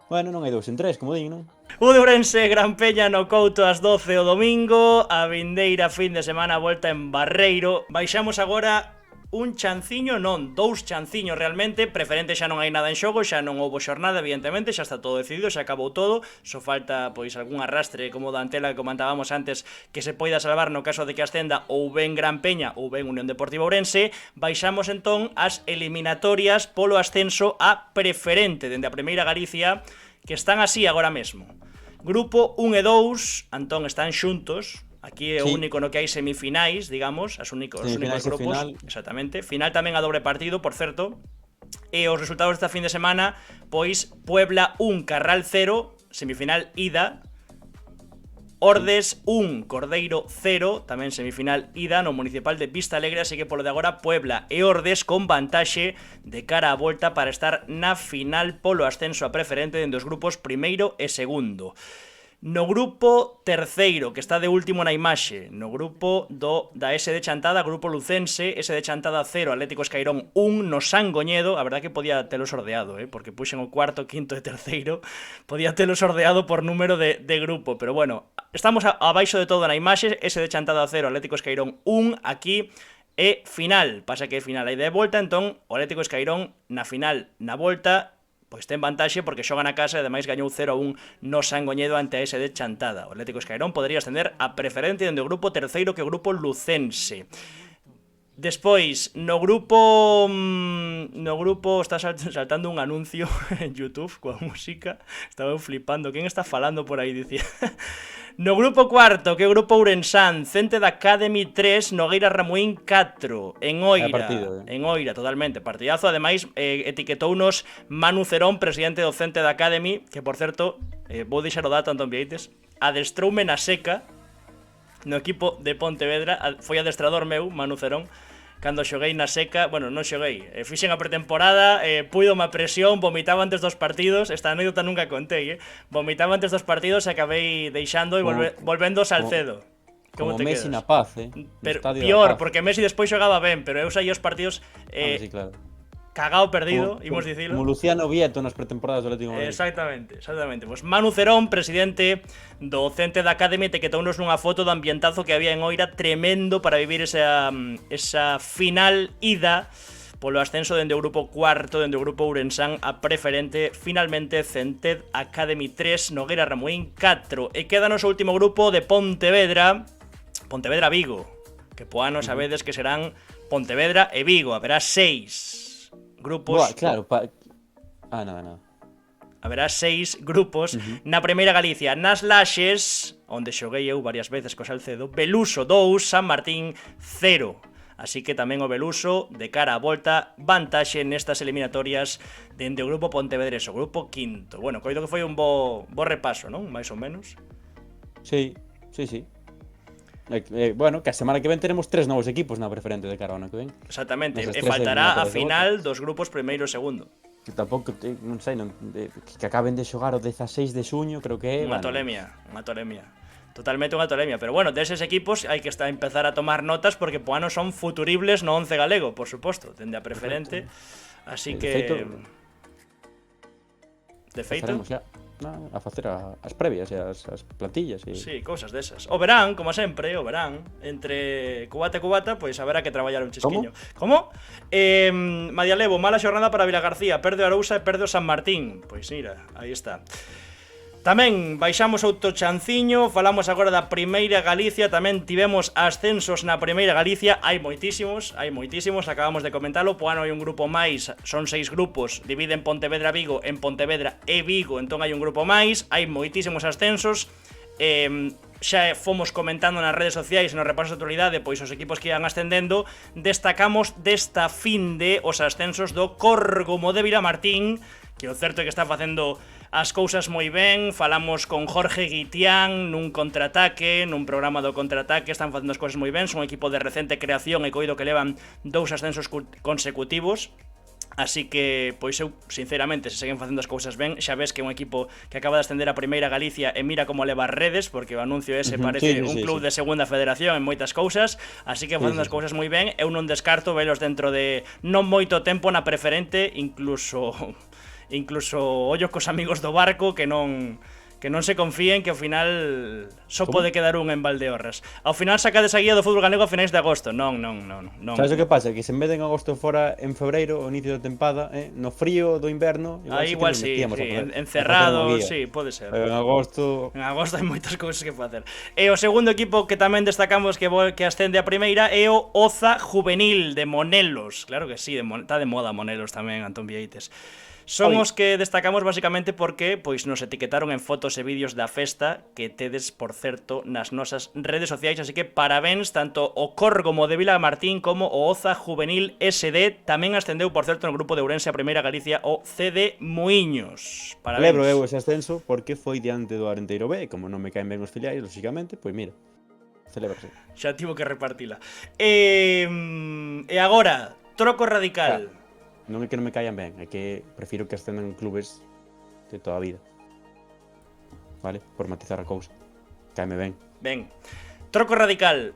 Bueno, non hai 2 en 3, como din, non? O de Ourense, Gran Peña no Couto ás 12 o domingo. A vindeira fin de semana volta en Barreiro. Baixamos agora un chanciño, non, 2 chanciños realmente. Preferente xa non hai nada en xogo, xa non houbo xornada, evidentemente, xa está todo decidido, xa acabou todo. Só falta, pois, algún arrastre como da Antela que comentábamos antes, que se poida salvar no caso de que ascenda ou ben Gran Peña ou ben Unión Deportiva Ourense. Baixamos entón as eliminatorias polo ascenso a preferente dende a Primeira Galicia, que están así agora mesmo. Grupo 1 e 2, Antón, están xuntos. Aquí é o único no que hai semifinais, digamos, os únicos grupos. Final. Exactamente. Final tamén a dobre partido, por certo. E os resultados desta fin de semana, pois Puebla 1, Carral 0, semifinal ida. Ordes 1, Cordeiro 0, tamén semifinal ida no Municipal de Vista Alegre, así que polo de agora Puebla e Ordes con vantaxe de cara á volta para estar na final polo ascenso a preferente dentro dos grupos primeiro e segundo. No grupo terceiro, que está de último na imaxe, no grupo da SD Chantada, grupo lucense, SD Chantada 0, Atlético Escairón 1, no Sangoñedo. A verdad que podía telo sordeado, porque puxen o cuarto, quinto e terceiro, podía telo sordeado por número de grupo, pero bueno, estamos abaixo de todo na imaxe, SD Chantada 0, Atlético Escairón 1, aquí é final, pasa que é final aí de volta, entón o Atlético Escairón na final, na volta, pois ten vantaxe porque xoga na casa e ademais gañou 0-1 no Sangoñedo ante a SD Chantada. O Atlético Escairón podería ascender a preferente dende o grupo terceiro que o grupo lucense. Despois, no grupo está saltando un anuncio en YouTube coa música. Estaba flipando, quen está falando por aí, dicía. No grupo cuarto, que é o grupo Ourensán, Cente da Academy 3, Nogueira Ramuín 4, en Oira. En Oira, totalmente, partidazo. Ademais, etiquetounos Manu Cerón, presidente do Cente da Academy, que, por certo, vou deixar o dato, Antón Vieites, adestroume na seca no equipo de Pontevedra, foi adestrador meu, Manu Cerón, cando xoguei na seca, bueno, non xoguei, fixen a pretemporada, puidome a presión, vomitaba antes dos partidos, esta anécdota nunca contei, vomitaba antes dos partidos e acabei deixando e volvendo ao Salcedo. Como Messi na Paz, Pero pior, porque Messi despois xogaba ben, pero eu saí os partidos sí, claro. Cagao perdido, imos dicilo. Como Luciano Vieto nas pretemporadas do Atlético de Madrid. Exactamente. Pues Manu Cerón, presidente do Cente da Academy, etiquetounos nunha foto do ambientazo que había en Oira, tremendo para vivir esa final ida polo ascenso dende o grupo cuarto, dende o grupo Ourensán a preferente, finalmente Cente Academy 3, Nogueira Ramuín 4. E quédanos o último grupo de Pontevedra Vigo, que po ano sabedes que serán Pontevedra e Vigo, haberá 6 grupos. Buah, claro, nada. Haberá 6 grupos na Primeira Galicia. Nas Laxes, onde xoguei eu varias veces co Salcedo, Beluso 2, San Martín 0. Así que tamén o Beluso, de cara á volta, vantaxe nestas eliminatorias dende o grupo Pontevedrés, o grupo quinto. Bueno, coido que foi un bo repaso, non? Mais ou menos. Sí. Bueno, que a semana que ven teremos 3 novos equipos na preferente de cara ao ano que ven. Exactamente, e faltará a final dos grupos primeiro e segundo. Que tampouco, non sei, que acaben de xogar o 16 de xuño, creo que é. Unha tolemia. Totalmente unha tolemia, pero bueno, deses equipos hai que empezar a tomar notas porque Poano son futuribles no 11 galego, por suposto, dende a preferente. Así que de feito Estaremos xa a facer as previas e as plantillas e... sí, cousas desas. O verán, como sempre, o verán, entre cubata e cubata, pois haberá que traballar un chisquiño. Como? Madialevo, mala xornada para Vilagarcía, perde o Arousa e perde o San Martín. Pois mira, aí está. Tamén baixamos outro chanciño, falamos agora da Primeira Galicia, tamén tivemos ascensos na Primeira Galicia, hai moitísimos, acabamos de comentalo, Poano hai un grupo máis, son 6 grupos, dividen Pontevedra-Vigo en Pontevedra e Vigo, entón hai un grupo máis, hai moitísimos ascensos, xa fomos comentando nas redes sociais e nos repasos de actualidade, pois os equipos que iban ascendendo, destacamos desta fin de os ascensos do Córgomo de Vilamartín, que o certo é que está facendo as cousas moi ben, falamos con Jorge Guitián nun contraataque, nun programa do contraataque, están facendo as cousas moi ben, son un equipo de recente creación e coido que levan 2 ascensos consecutivos. Así que, pois eu, sinceramente, se seguen facendo as cousas ben, xa ves que é un equipo que acaba de ascender a Primeira Galicia e mira como leva as redes, porque o anuncio ese parece un club de segunda federación en moitas cousas, así que facendo as cousas moi ben, eu non descarto velos dentro de non moito tempo na preferente, incluso ollo cos amigos do barco que non se confíen que ao final só pode quedar un en Valdeorras. Ao final sacades a guía do fútbol galego a finais de agosto. Non. Sabes o que pasa? Que se en vez de en agosto fora en febreiro, o inicio da tempada, no frío do inverno, igual sí, encerrado, sí, pode ser. En agosto hai moitas cousas que facer. E o segundo equipo que tamén destacamos que ascende a primeira é o Oza Juvenil de Monelos. Claro que sí, está de moda Monelos tamén, Antón Vieites. Son os que destacamos basicamente porque pois nos etiquetaron en fotos e vídeos da festa que tedes, por certo, nas nosas redes sociais, así que parabéns tanto o Córgomo de Vilamartín como o Oza Juvenil SD, tamén ascendeu, por certo, no grupo de Ourense a Primeira Galicia o CD Muiños. Parabéns. Celebro eu ese ascenso porque foi diante do Arenteiro B, e como non me caen ben os filiais, lógicamente, pois mira, celebrase. Xa tivo que repartila. E agora, troco radical. Claro. Non é que non me caian ben, é que prefiro que ascendan clubes de toda a vida. Vale? Por matizar a cousa. Caime ben. Ben. Troco radical.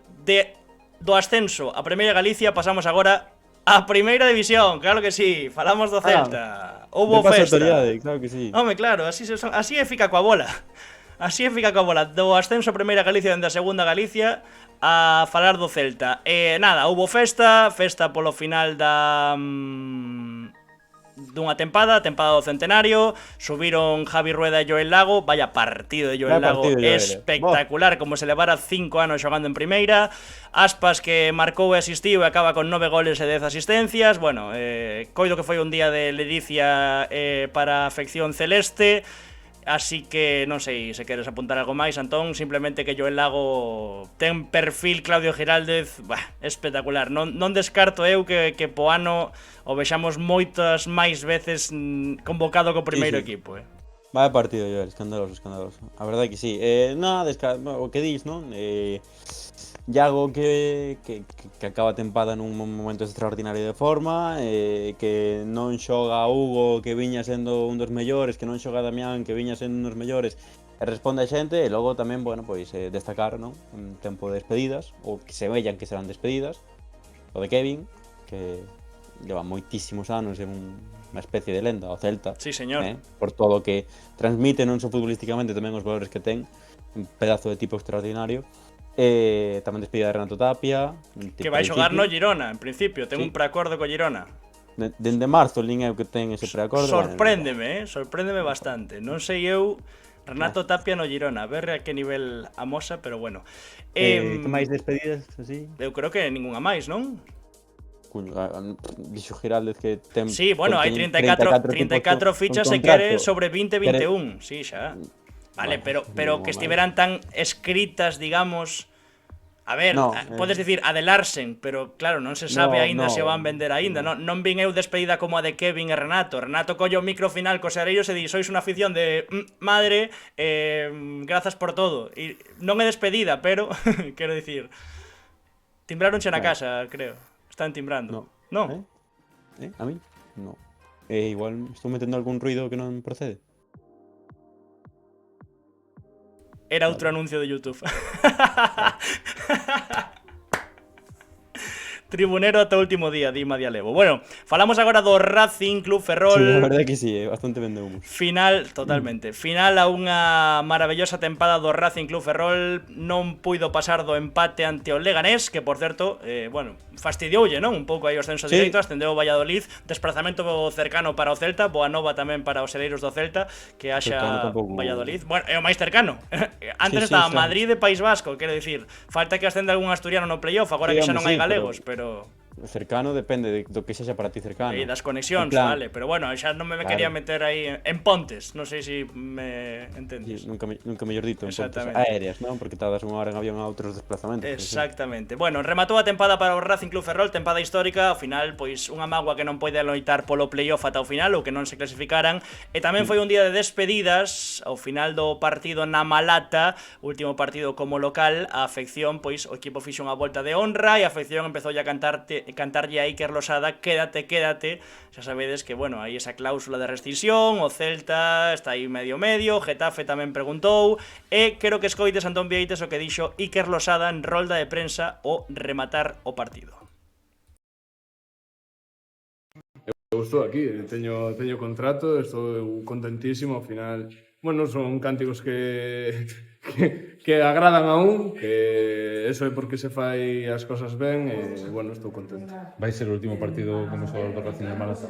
Do ascenso a Primeira Galicia pasamos agora a Primeira División. Claro que sí. Falamos do Celta. Houbo festa. Claro que sí. Home, claro, así é fica coa bola. Así é fica coa bola. Do ascenso a Primeira Galicia dende a Segunda Galicia a falar do Celta. Nada, houbo festa polo final dunha tempada do centenario, subiron Javi Rueda e Joel Lago, vaya partido de Joel Lago, espectacular, como se levara 5 anos xogando en primeira, Aspas que marcou e asistiu e acaba con 9 goles e 10 asistencias, bueno, coido que foi un día de ledicia para a afección celeste. Así que non sei se queres apuntar algo máis, Antón, simplemente que Joel Lago ten perfil Claudio Giraldez, espectacular. Non descarto eu que Poano o vexamos moitas máis veces convocado co primeiro equipo. Vaya partido, Joel, escandaloso. A verdade que sí. O que dis, non? Iago que acaba a tempada nun momento extraordinario de forma, que non xoga Hugo, que viña sendo un dos mellores, que non xoga Damián, que viña sendo un dos mellores, e responde a xente, e logo tamén, bueno, pois destacar, non? Un tempo de despedidas, ou que se vellan que serán despedidas, o de Kevin, que lleva moitísimos anos en unha especie de lenda, o Celta. Sí, señor. Por todo o que transmite, non só futbolísticamente, tamén os valores que ten, un pedazo de tipo extraordinario. Tamén despedida de Renato Tapia, que vai xogar no Girona, en principio, ten un preacordo co Girona. Dende marzo nin eu que ten ese preacordo. Sorpréndeme bastante. Non sei eu Renato Tapia no Girona, a ver a que nivel amosa, pero bueno. Que máis despedidas así? Eu creo que ningunha máis, non? Cuño, dixo Giraldez que ten... Sí, bueno, hai 34 fichas se quere sobre 20-21, sí, xa. Vale, pero que estiveran tan escritas, digamos... A ver, podes dicir a de Larsen, pero claro, non se sabe aínda se van vender aínda. Non vin eu despedida como a de Kevin e Renato. Renato colle o micro final cos sereiros e di, sois unha afición de madre, grazas por todo. E non é despedida, pero, quero dicir, timbraronche na casa, creo. Están timbrando. Non? A mí? Non. Igual estou metendo algún ruido que non procede. Era outro anuncio de YouTube. Tribunero ata o último día, di Madia Levo. Bueno, falamos agora do Racing Club Ferrol. Sí, a verdade que sí, bastante vendemos. Final, totalmente. Final a unha maravillosa tempada do Racing Club Ferrol. Non puido pasar do empate ante o Leganés, que por certo, bueno, fastidioulle, non? Un pouco aí o ascenso directo, ascendeu o Valladolid, desplazamento cercano para o Celta, boa nova tamén para os hereiros do Celta, que haxa Valladolid. Bueno, é o máis cercano. Antes estaba Madrid e País Vasco, quero dicir, falta que ascenda algún asturiano no playoff, agora que xa non hai galegos, pero cercano depende do que sexa para ti cercano. E das conexións, vale, pero bueno, xa non me quería meter aí en pontes, non sei se me entendes. Sí, nunca mellor dito, en pontes aéreas, non? Porque tardas unha hora en avión a outros desplazamentos. Exactamente. Bueno, rematou a tempada para o Racing Club Ferrol, tempada histórica, ao final, pois unha mágoa que non pode loitar polo playoff ata o final, ou que non se clasificaran, e tamén foi un día de despedidas, ao final do partido na Malata, último partido como local, a afección, pois o equipo fixo unha volta de honra e a afección empezou a cantarlle a Iker Losada, quédate, quédate. Xa sabedes que, bueno, hai esa cláusula de rescisión, o Celta está aí medio, Getafe tamén preguntou, e quero que escoites, Antón Vieites, o que dixo Iker Losada en rolda de prensa o rematar o partido. Eu estou aquí, teño contrato, estou contentísimo, ao final, bueno, son cánticos que agradan a un, que eso é porque se fai as cosas ben, e, bueno, estou contento. Vai ser o último partido como xogador do Racing de Malata?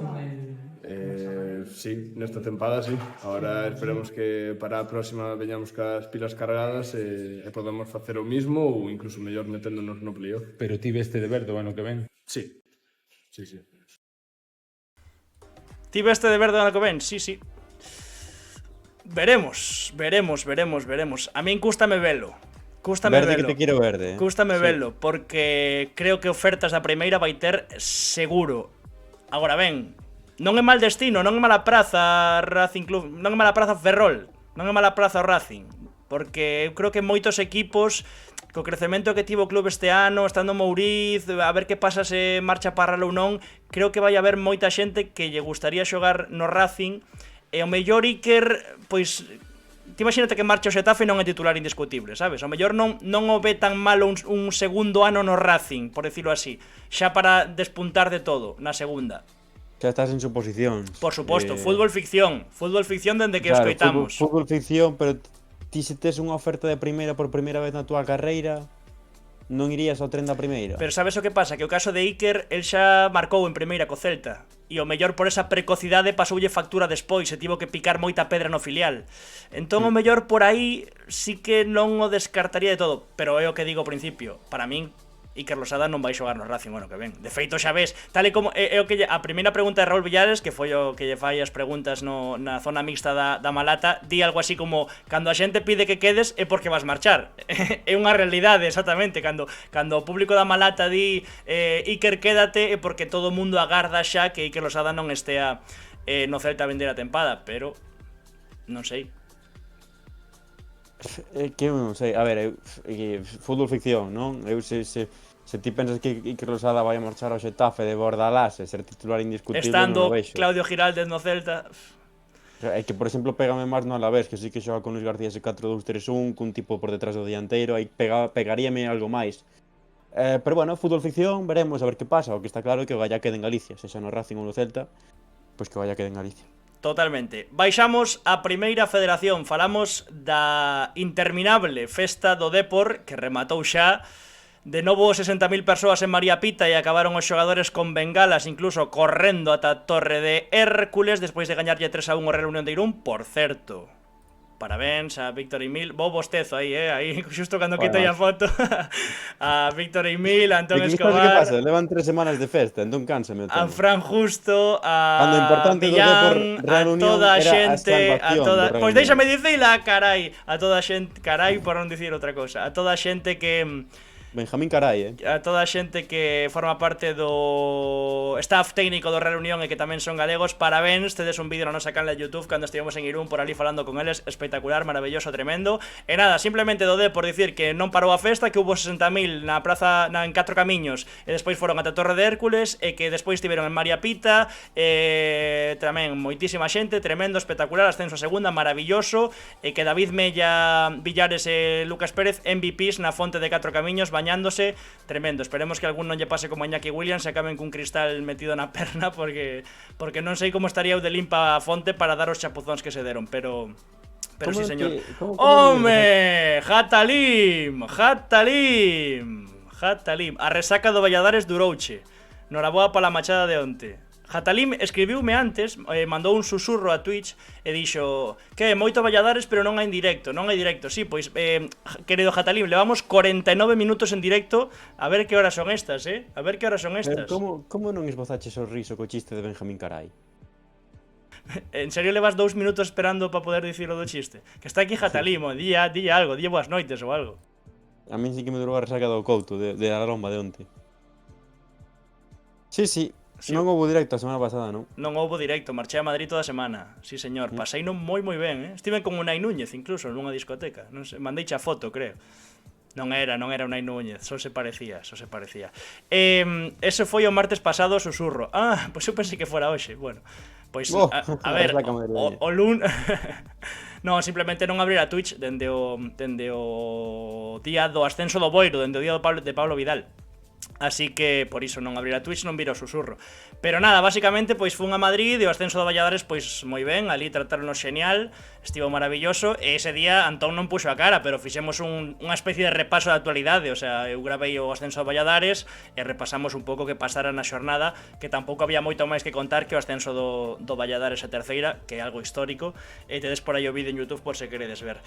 Sí, nesta tempada, sí. Ahora esperemos que para a próxima veñamos cas pilas cargadas e podemos facer o mismo ou incluso mellor meténdonos no playoff. Pero ti veste de verde o ano que ven? Sí. Ti veste de verde o ano que ven? Sí. Veremos. A min cústame velo. Verde que te quero verde. Cústame velo, porque creo que ofertas da primeira vai ter seguro. Agora ben, non é mal destino, non é mala praza Racing Club, non é mala praza Ferrol, non é mala praza o Racing, porque eu creo que moitos equipos co crecemento que tivo o club este ano, estando Mouriz, a ver que pasa se marcha Parral ou non, creo que vai haber moita xente que lle gustaría xogar no Racing. E o mellor Iker, pois, ti imagínate que marcha o Xetafe e non é titular indiscutible, sabes? O mellor non o ve tan malo un segundo ano no Racing, por decirlo así, xa para despuntar de todo na segunda. Xa estás en suposicións. Por suposto, fútbol ficción dende que claro, escoitamos. Fútbol ficción, pero ti se tes unha oferta de primeira por primeira vez na túa carreira, non irías ao tren da primeira. Pero sabes o que pasa? Que o caso de Iker, el xa marcou en primeira co Celta. E o mellor por esa precocidade pasoulle factura despois e tivo que picar moita pedra no filial. Entón o mellor por aí sí que non o descartaría de todo. Pero é o que digo ao principio. Para min, Iker Losada non vai xogar no Racing o ano que ven. De feito xa ves, tal e como é o que a primeira pregunta de Raúl Villares, que foi o que lle fai as preguntas na zona mixta da Malata, di algo así como: cando a xente pide que quedes é porque vas marchar. É unha realidade, exactamente. Cando o público da Malata di Iker quédate, é porque todo o mundo agarda xa que Iker Losada non estea no Celta a vender a tempada, pero non sei. Que non sei, a ver, fútbol ficción, non? Se ti pensas que Iker Losada vai a marchar ao Xetafe de Bordalás e ser titular indiscutible, estando non o vexo. Claudio Giraldez no Celta. É que, por exemplo, pégame máis no Alavés, que sí que xoga con Luis García ese 4-2-3-1, cun tipo por detrás do dianteiro, aí pegaríame algo máis. Pero bueno, fútbol ficción, veremos a ver que pasa. O que está claro é que o Gallá quede en Galicia, sexa no Racing ou no Celta, pois que o Gallá quede en Galicia. Totalmente. Baixamos a Primeira Federación, falamos da interminable festa do Depor, que rematou xa. De novo 60.000 persoas en María Pita e acabaron os xogadores con bengalas, incluso correndo ata a Torre de Hércules despois de gañarlle 3-1 ao Real Unión de Irún. Por certo, parabéns a Víctor Emil. Vou bostezo aí, aí xusto cando quitei a foto. A Víctor Emil, a Antón Escobar. Que pasa? Levan 3 semanas de festa, entón cánsame. A Fran Justo, a Millán, a toda a xente, a toda... Pois déixame dicila, carai, a toda a xente, carai por non dicir outra cousa, a toda a xente que Benjamín Carai, A toda a xente que forma parte do staff técnico do Real Unión e que tamén son galegos, parabéns, tedes un vídeo na nosa canla de YouTube cando estivemos en Irún por ali falando con eles, espectacular, maravilloso, tremendo. E nada, simplemente do por dicir que non parou a festa, que hubo 60.000 na praza en 4 camiños e despois foron ata Torre de Hércules e que despois tiveron en María Pita tamén moitísima xente, tremendo, espectacular, ascenso a segunda, maravilloso, e que David Mella, Villares e Lucas Pérez MVPs na fonte de 4 camiños bañándose, tremendo. Esperemos que algún non lle pase como a Iñaki Williams e acaben cun cristal metido na perna porque non sei como estaría o de limpa a fonte para dar os chapuzóns que se deron, pero sí, señor. ¡Home! ¡Jatalim! A resaca do Valladares durouche. Noraboa pola machada de onte. Jatalim escribiume antes, mandou un susurro a Twitch e dixo que moito Valladares pero non hai directo, Sí, pois, querido Jatalim, levamos 49 minutos en directo. A ver que horas son estas, A ver que horas son estas. Como non esbozaches o riso co chiste de Benjamín Carai? En serio levas 2 minutos esperando para poder dicir o do chiste? Que está aquí Jatalim, di algo, di boas noites ou algo. A min sí que me durou a resaca do Couto, de la lomba de onte. Sí. Non houve directo a semana pasada, non? Non houve directo, marchei a Madrid toda a semana. Sí, señor, paseino moi ben, Estiven con Unai Núñez, incluso, nunha discoteca. Non sei, mandei a foto, creo. Non era Unai Núñez, só se parecía. Ese foi o martes pasado o susurro. Pois eu pensei que fora hoxe, bueno. Pois, a ver, o lun... Non, simplemente non abrir a Twitch dende o día do ascenso do Boiro, dende o día de Pablo Vidal. Así que por iso non abrir a Twitch, non vir o susurro. Pero nada, basicamente, pois fun a Madrid e o ascenso do Valladares, pois moi ben, ali tratáronos xenial, estivo maravilloso, e ese día Antón non puxo a cara, pero fixemos unha especie de repaso da actualidade, o sea, eu gravei o ascenso do Valladares e repasamos un pouco que pasara na xornada, que tampouco había moito máis que contar que o ascenso do Valladares a terceira, que é algo histórico, e tedes por aí o vídeo en YouTube por se queredes ver.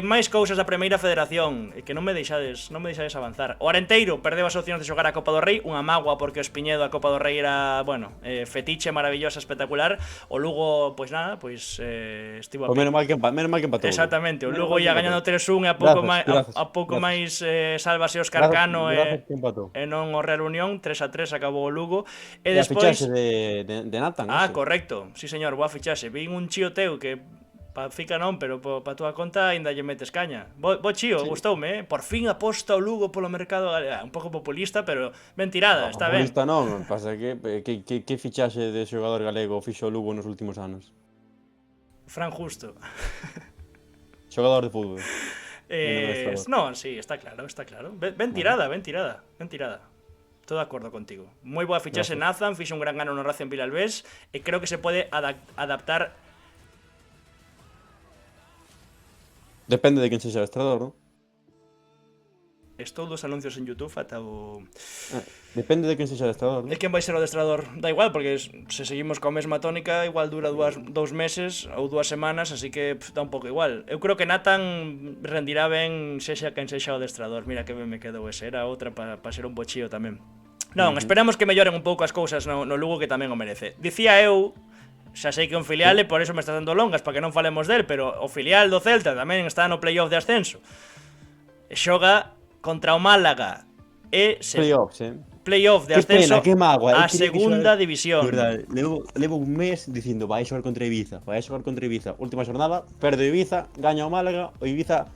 Máis cousas da Primeira Federación, que non me deixades avanzar. O Arenteiro perdeu as opcións de xogar a Copa do Rei, unha mágoa porque o Espiñedo a Copa do Rei era, bueno, fetiche maravillosa, espectacular. O Lugo, pois nada, estivo a menos mal que empatou. Exactamente, o Lugo ia gañando 3-1 e a pouco máis sálvase Óscar Cano e non o Real Unión, 3-3 acabou o Lugo. E despois a fichaxe de Nathan. Correcto, sí señor, boa fichaxe. Vin un chío teu que pa fica non, pero pa túa conta ainda lle metes caña. Bo chío, gustoume, Por fin aposta o Lugo polo mercado galego. Un pouco populista, pero ben tirada, está ben. Populista non, pasa que fichaxe de xogador galego fixo o Lugo nos últimos anos? Fran Justo. Xogador de fútbol. Non, sí, está claro. Ben tirada. Todo de acordo contigo. Moi boa fichaxe Nathan, fixo un gran ano no Racing Vilalbés e creo que se pode adaptar. Depende de quen sexa o adestrador, non? Estou dos anuncios en YouTube ata o... Depende de quen sexa o adestrador, non? E quen vai ser o adestrador? Da igual, porque se seguimos coa mesma tónica, igual dura 2 meses ou 2 semanas, así que dá un pouco igual. Eu creo que Nathan rendirá ben sexa quen sexa o adestrador. Mira que ben me quedou ese, era outra para ser un bochío tamén. Non, esperamos que melloren un pouco as cousas no Lugo, que tamén o merece. Dicía eu, xa sei que é un filial e por iso me está dando longas para que non falemos del, pero o filial do Celta tamén está no playoff de ascenso. E xoga contra o Málaga e playoff de ascenso a segunda división. Levo un mes dicindo vai xogar contra Ibiza. Última xornada, perde Ibiza, gaña o Málaga, o Ibiza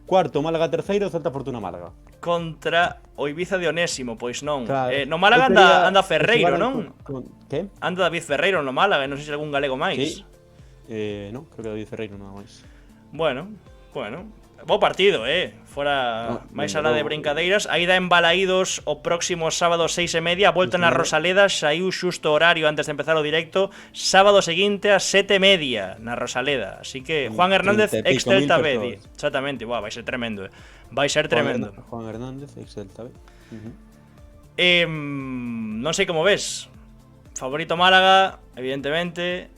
cuarto, o Málaga terceiro, o Celta Fortuna Málaga. Contra o Ibiza de Onésimo, pois non. Claro. No Málaga anda Ferreiro, non? Que? Anda David Ferreiro no Málaga, non sei se algún galego máis. Non, creo que David Ferreiro nada máis. Bueno. Bo partido, fora máis alá de brincadeiras. Aí dá en Balaídos o próximo sábado 6:30. Volta na Rosaleda, saiu xusto horario antes de empezar o directo. Sábado seguinte a 7:30 na Rosaleda. Así que Juan Hernández, ex-Celta B. Exactamente, vai ser tremendo. Juan Hernández, ex-Celta B. Non sei como ves. Favorito Málaga, evidentemente.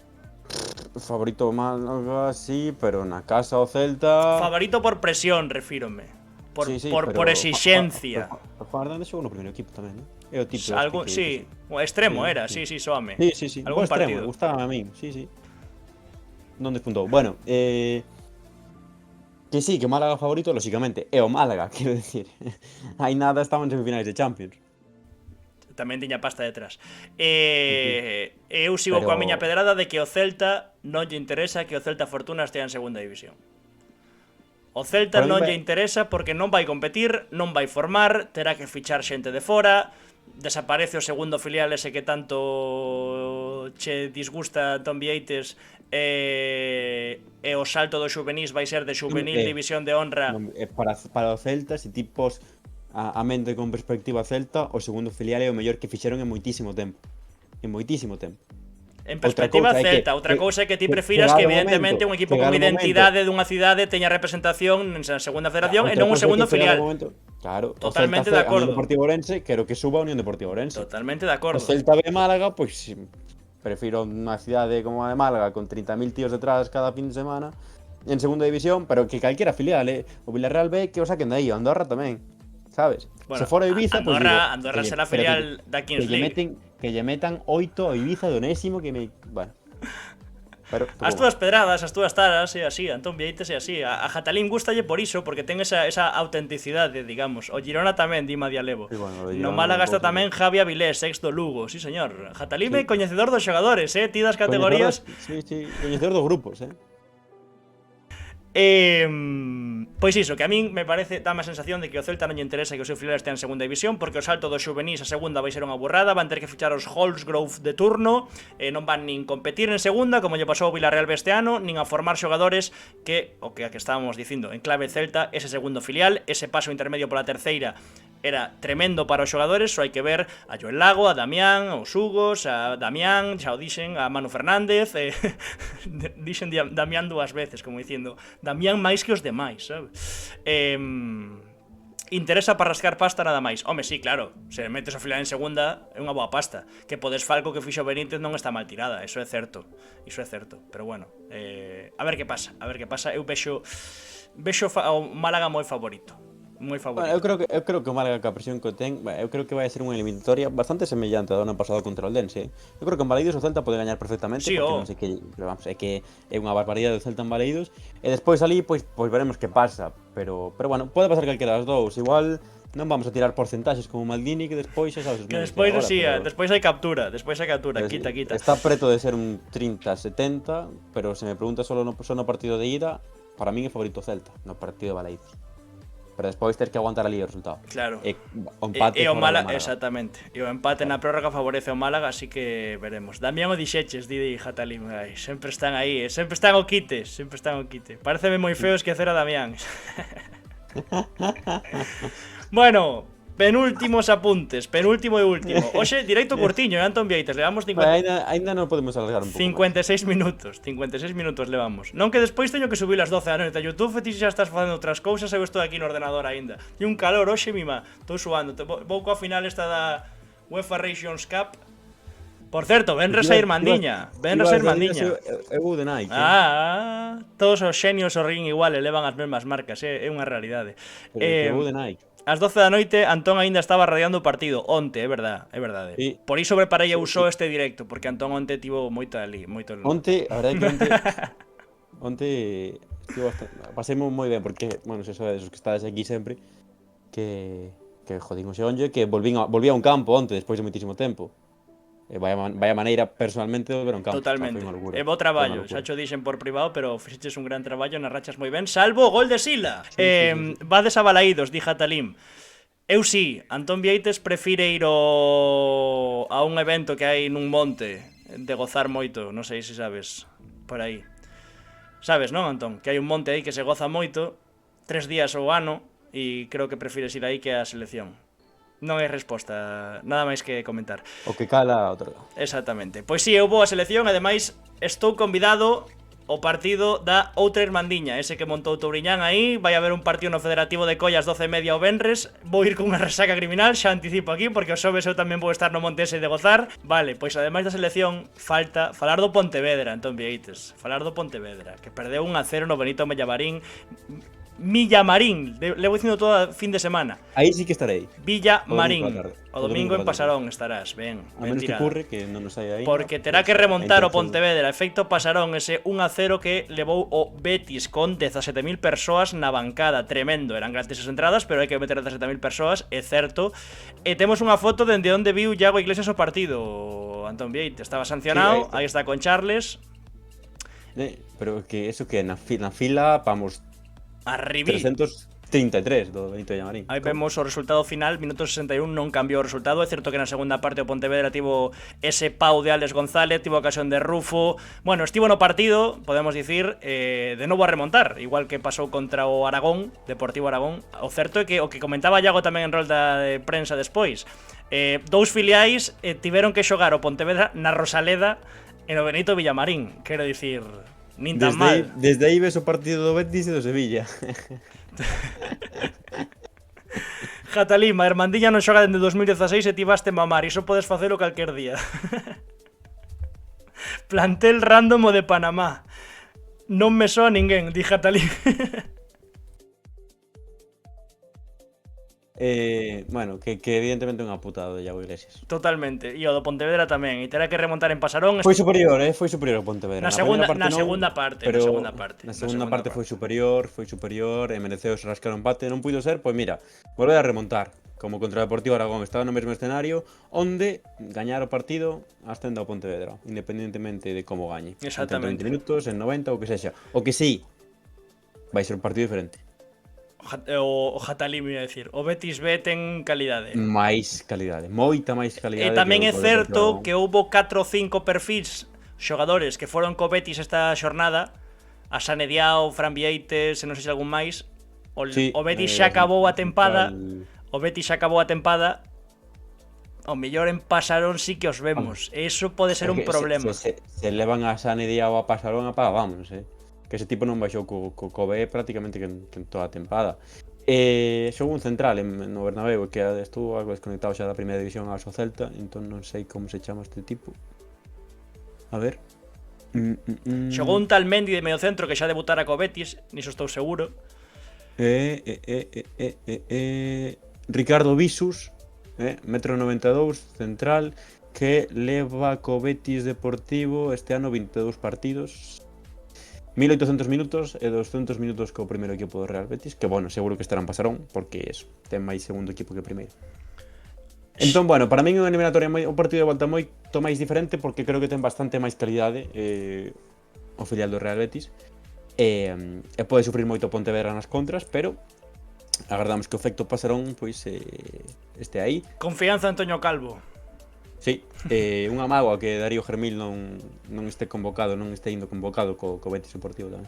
Favorito Málaga, sí, pero na casa o Celta... Favorito por presión, refírome. Por exixencia. O Juan Hernández xogou no primeiro equipo tamén, non? É o tipo sí, o extremo era, sí, soame. Sí. Algún extremo, partido. Gustaba a min, sí. Non despuntou. Bueno, Que sí, que o Málaga favorito, lóxicamente, é o Málaga, quero decir. Hai nada, estaban en semifinais de Champions. Tamén tiña pasta detrás. Eu sigo Pero- coa miña pedrada de que o Celta non lle interesa que o Celta Fortuna estea en segunda división. O Celta Para min non vai- lle interesa porque non vai competir, non vai formar, terá que fichar xente de fora, desaparece o segundo filial ese que tanto che disgusta a Antón Vieites, e o salto do xuvenís vai ser de xuvenil división de honra. Non, para o Celta, se ti pos a mente con perspectiva Celta, o segundo filial é o mellor que fixeron en moitísimo tempo. En moitísimo tempo. En Outra perspectiva cousa é que- Celta, outra cousa é que ti que- prefiras chegado que o evidentemente momento, un equipo con chegado o identidade dunha cidade teña representación en segunda federación e Outra non un cousa é segundo que chegado filial. o momento, claro, Totalmente o de Celta acordo. A Unión Deportiva Ourense, quero que suba a Unión Deportiva Ourense. Totalmente de O acordo. Celta B Málaga, pois prefiro unha cidade como a de Málaga con 30.000 tíos detrás cada fin de semana en segunda división, pero que calquera filial, o Villarreal B que o saquen de aí, o Andorra tamén, sabes? Bueno, Se fora Ibiza, pois Andorra será filial da Kings League. Que lle metan 8 a Ibiza de onésimo que me, bueno. Pero As túas pedradas, as túas taras, é así, Antón Vieites é así. A Jatalín gustalle por iso, porque ten esa autenticidade, digamos. O Girona tamén, di Madia Levo. Sí, bueno, o No Girona Málaga está non pouco. tamén Javi Avilés, ex do Lugo, sí señor. Jatalín é coñecedor dos xogadores, ti das categorías. Sí, coñecedor dos grupos, Pois iso, que a min me parece, dá má sensación de que o Celta non lle interesa que o seu filial estea en segunda división, porque o salto dos xuvenís a segunda vai ser unha burrada, van ter que fichar os Holsgrove de turno, non van nin competir en segunda, como lle pasou ao Villarreal este ano, nin a formar xogadores que, o que estábamos dicindo, en clave Celta, ese segundo filial, ese paso intermedio pola terceira, era tremendo para os xogadores, só hai que ver a Joel Lago, a Damián, aos Hugos, a Damián, xa o dixen, a Manu Fernández, dixen Damián dúas veces, como dicindo, Damián máis que os demais, sabe? Interesa para rascar pasta nada máis. Home, sí, claro, se metes o filial en segunda é unha boa pasta. Que podes Falco que fixo Benítez non está mal tirada, eso é certo. Pero bueno, a ver que pasa. Eu vexo o Málaga moi favorito. Moi favorito. Bueno, eu creo que o Málaga ca presión que ten, eu creo que vai ser unha eliminatoria bastante semellante ao ano pasado contra o Eldense. Eu creo que en Baleidos o Celta pode gañar perfectamente, Sí, porque non sei que, pero vamos, é que é unha barbaridade o Celta en Baleidos, e despois ali pois veremos que pasa, pero bueno, pode pasar calquera das dous. Igual non vamos a tirar porcentaxes como Maldini que despois xa sabes os Que memes despois de agora, pero- despois hai captura, quita. Está preto de ser un 30-70, pero se me pregunta só no partido de ida, para min é favorito o Celta no partido de Baleidos. Pero despois ter que aguantar ali o resultado. Claro. E o empate E o fora do Málaga, exactamente. E o empate na prórroga favorece ao Málaga, así que veremos. Damián o dixeches, Didi e Jatalín, sempre están aí, sempre están o quite. Pareceme moi feo esquecer a Damián. Bueno, penúltimos apuntes, penúltimo e último. Oxe, directo curtiño, Antón Vieites, levamos 50... Ainda non podemos alargar un pouco. 56 minutos levamos. Non que despois teño que subir as 12 da noite a YouTube e ti xa estás facendo outras cousas e eu estou aquí no ordenador aínda. E un calor, hoxe, mima, estou suando. Vou coa final esta da UEFA Nations Cup. Por certo, venres a ir Mandiña. Eu vou de Nike. Todos os xenios o ring igual elevan as mesmas marcas, é unha realidade. Eu vou de Nike. Ás 12 da noite, Antón aínda estaba radiando o partido. Onte, é verdade. Sí. Por iso preparei eu só este directo, porque Antón onte tivo moito ali, moito... Onte, a verdade é que onte pasemos moi ben, porque, bueno, se sodes os que estades aquí sempre, que jodín o xeonlle, que volví a un campo onte, despois de moitísimo tempo. Vaya maneira, personalmente, de ver un campo. Totalmente. O sea, foi unha locura. É bo traballo, xa cho dixen por privado, pero fixeches un gran traballo, narrachas moi ben, salvo o gol de Sila. Sí. Vades a Balaídos, di Jatalín. Eu sí, Antón Vieites prefire ir a un evento que hai nun monte de gozar moito, non sei se sabes, por aí. Sabes, non, Antón? Que hai un monte aí que se goza moito, 3 días ao ano, e creo que prefires ir aí que a selección. Non hai resposta, nada máis que comentar. O que cala outro. Exactamente. Pois si, eu vou a selección, ademais estou convidado ao partido da outra irmandiña, ese que montou Touriñán aí, vai haber un partido no Federativo de Collas 12:30 o venres, vou ir cunha resaca criminal, xa anticipo aquí, porque o xoves eu tamén vou estar no Montese de gozar. Vale, pois ademais da selección, falta falar do Pontevedra, Antón Vieites, falar do Pontevedra, que perdeu 1-0 no Benito Mellamarín. Villamarín, levo dicindo todo fin de semana. Aí sí que estarei. Villamarín. O O domingo en pola tarde. Pasarón estarás, ben, A ben menos que tirado. ocurre que non nos hai aí. Porque terá que remontar o Pontevedra, efecto Pasarón, ese 1-0 que levou o Betis con 17.000 persoas na bancada, tremendo, eran gratis as entradas, pero hai que meter 17.000 persoas, é certo. E temos unha foto dende onde viu Iago Iglesias o partido, Antón Vieite, estaba sancionado, Sí, aí está con Charles, Pero que eso que na fila vamos arribí. 333 do Benito Villamarín. Aí vemos o resultado final, minuto 61 non cambiou o resultado. É certo que na segunda parte o Pontevedra tivo ese pau de Alex González, tivo ocasión de Rufo. Bueno, estivo no partido, podemos dicir, de novo a remontar, igual que pasou contra o Aragón, Deportivo Aragón. O certo é que o que comentaba Iago tamén en rolda de prensa despois, dous filiais tiveron que xogar o Pontevedra na Rosaleda e no Benito Villamarín, quero dicir, nin tan mal. Desde aí ves o partido do Betis e do Sevilla. Jata Lima, Hermandiña non xoga dende 2016 e ti vaste mamar, iso podes facelo calquer día. Plantel random o de Panamá. Non me soa ninguén, di Jata Lima. Bueno, que evidentemente é unha putada de Iago Iglesias. Totalmente, e o do Pontevedra tamén, e terá que remontar en Pasarón. Foi superior ao Pontevedra. Na segunda parte, pero na segunda parte. Na segunda parte foi superior e mereceu se rascar o empate. Non puido ser, pois mira, volver a remontar, como contra o Deportivo Aragón, estaba no mesmo escenario, onde gañar o partido ascende ao Pontevedra, independentemente de como gañe. Exactamente. En 30 minutos, en 90, o que sexa. O que sí, vai ser un partido diferente. O Jata Lima, iba a decir, o Betis B ten calidade. Máis calidade, moita máis calidade. E tamén é que o certo Deportivo que houbo 4 ou 5 perfis xogadores que foron co Betis esta xornada, a Sane Diao, Fran Vieites, e non sei se algún máis. Sí, O Betis xa acabou a tempada, central. o mellor en Pasarón sí que os vemos. E iso pode ser un problema. Se levan a Sane Diao a Pasarón, apaga, vámonos, que ese tipo non baixou co B prácticamente que en toda a tempada. Xogou un central no Bernabéu que estuvo algo desconectado xa da primeira división ao Celta, entón non sei como se chama este tipo. A ver. Xogou un tal Mendy de medio centro que xa debutara co Betis, niso estou seguro. Ricardo Visus, 1,92 m, central, que leva co Betis Deportivo este ano 22 partidos, 1800 minutos e 200 minutos co primeiro equipo do Real Betis, que bueno, seguro que estarán Pasarón, porque eso, ten máis segundo equipo que primeiro. Entón, bueno, para min é unha eliminatoria un partido de volta moito máis diferente, porque creo que ten bastante máis calidade o filial do Real Betis, e pode sufrir moito Pontevedra nas contras, pero agardamos que o efecto Pasarón pois este aí. Confianza Antonio Calvo. Sí, unha mágoa que Darío Germil non este convocado, non este indo convocado co Betis Deportivo tamén.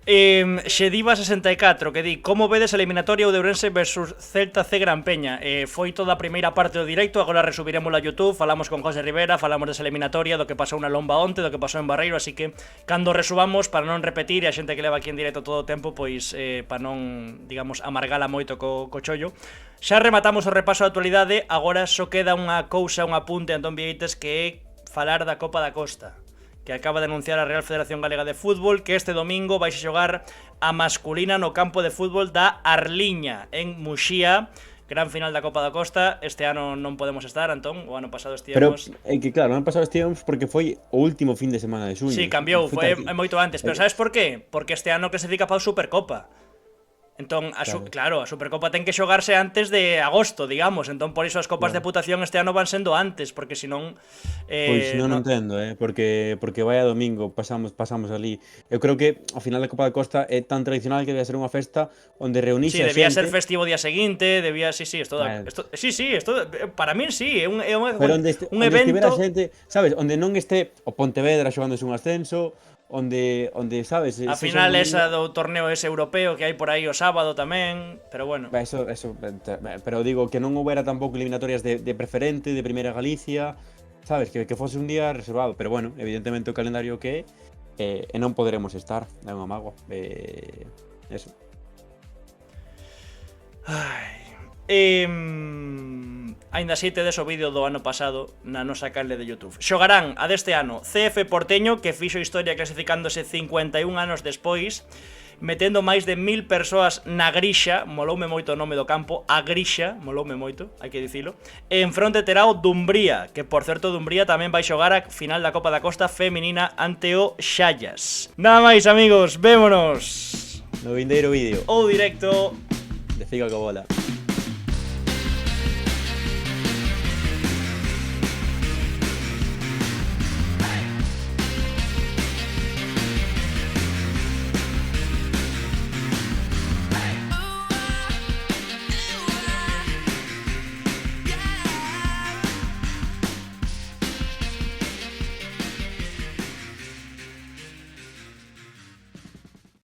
Xediva 64 que di: como vedes a eliminatoria Ourense versus Celta C Gran Peña? Foi toda a primeira parte do directo, agora resubiremos a YouTube, falamos con José Rivera, falamos desa eliminatoria, do que pasou na Lomba onte, do que pasou en Barreiro, así que cando resubamos, para non repetir, e a xente que leva aquí en directo todo o tempo, pois para non, digamos, amargala moito co chollo. Xa rematamos o repaso da actualidade, agora só queda unha cousa, un apunte, Antón Vieites, que é falar da Copa da Costa, que acaba de anunciar a Real Federación Galega de Fútbol que este domingo vai xogar a masculina no campo de fútbol da Arliña, en Muxía. Gran final da Copa da Costa. Este ano non podemos estar, Antón. O ano pasado estivemos... Pero é que claro, o ano pasado estivemos porque foi o último fin de semana de xuño. Sí, cambiou, foi moito antes. Pero sabes por qué? Porque este ano clasifica para a Supercopa. Entón, claro, a Supercopa ten que xogarse antes de agosto, digamos. Entón, por iso as copas de putación este ano van sendo antes, porque senón... Pois non entendo, porque vai a domingo, pasamos ali. Eu creo que ao final da Copa da Costa é tan tradicional que debía ser unha festa onde reunise a xente. Sí, debía ser festivo día seguinte, debía... Sí, esto para min sí, é un evento... Xente, sabes, onde non este o Pontevedra xogándose un ascenso, onde sabes, a final esa do torneo ese europeo que hai por aí o sábado tamén, pero bueno. Eso, pero digo que non houbera tampouco eliminatorias de preferente, de Primeira Galicia, sabes, que fose un día reservado, pero bueno, evidentemente o calendario que é, e non poderemos estar, é unha mágoa. Eso. Ainda así tedes o vídeo do ano pasado na nosa canle de YouTube. Xogarán a deste ano CF Porteño, que fixo historia clasificándose 51 anos despois, metendo máis de 1000 persoas na grixa, moloume moito o nome do campo, a grixa, moloume moito, hai que dicilo. E en fronte terá o Dumbría, que por certo Dumbría tamén vai xogar a final da Copa da Costa feminina ante o Xallas. Nada máis, amigos, vémonos No vindeiro vídeo o directo de Fica coa bola.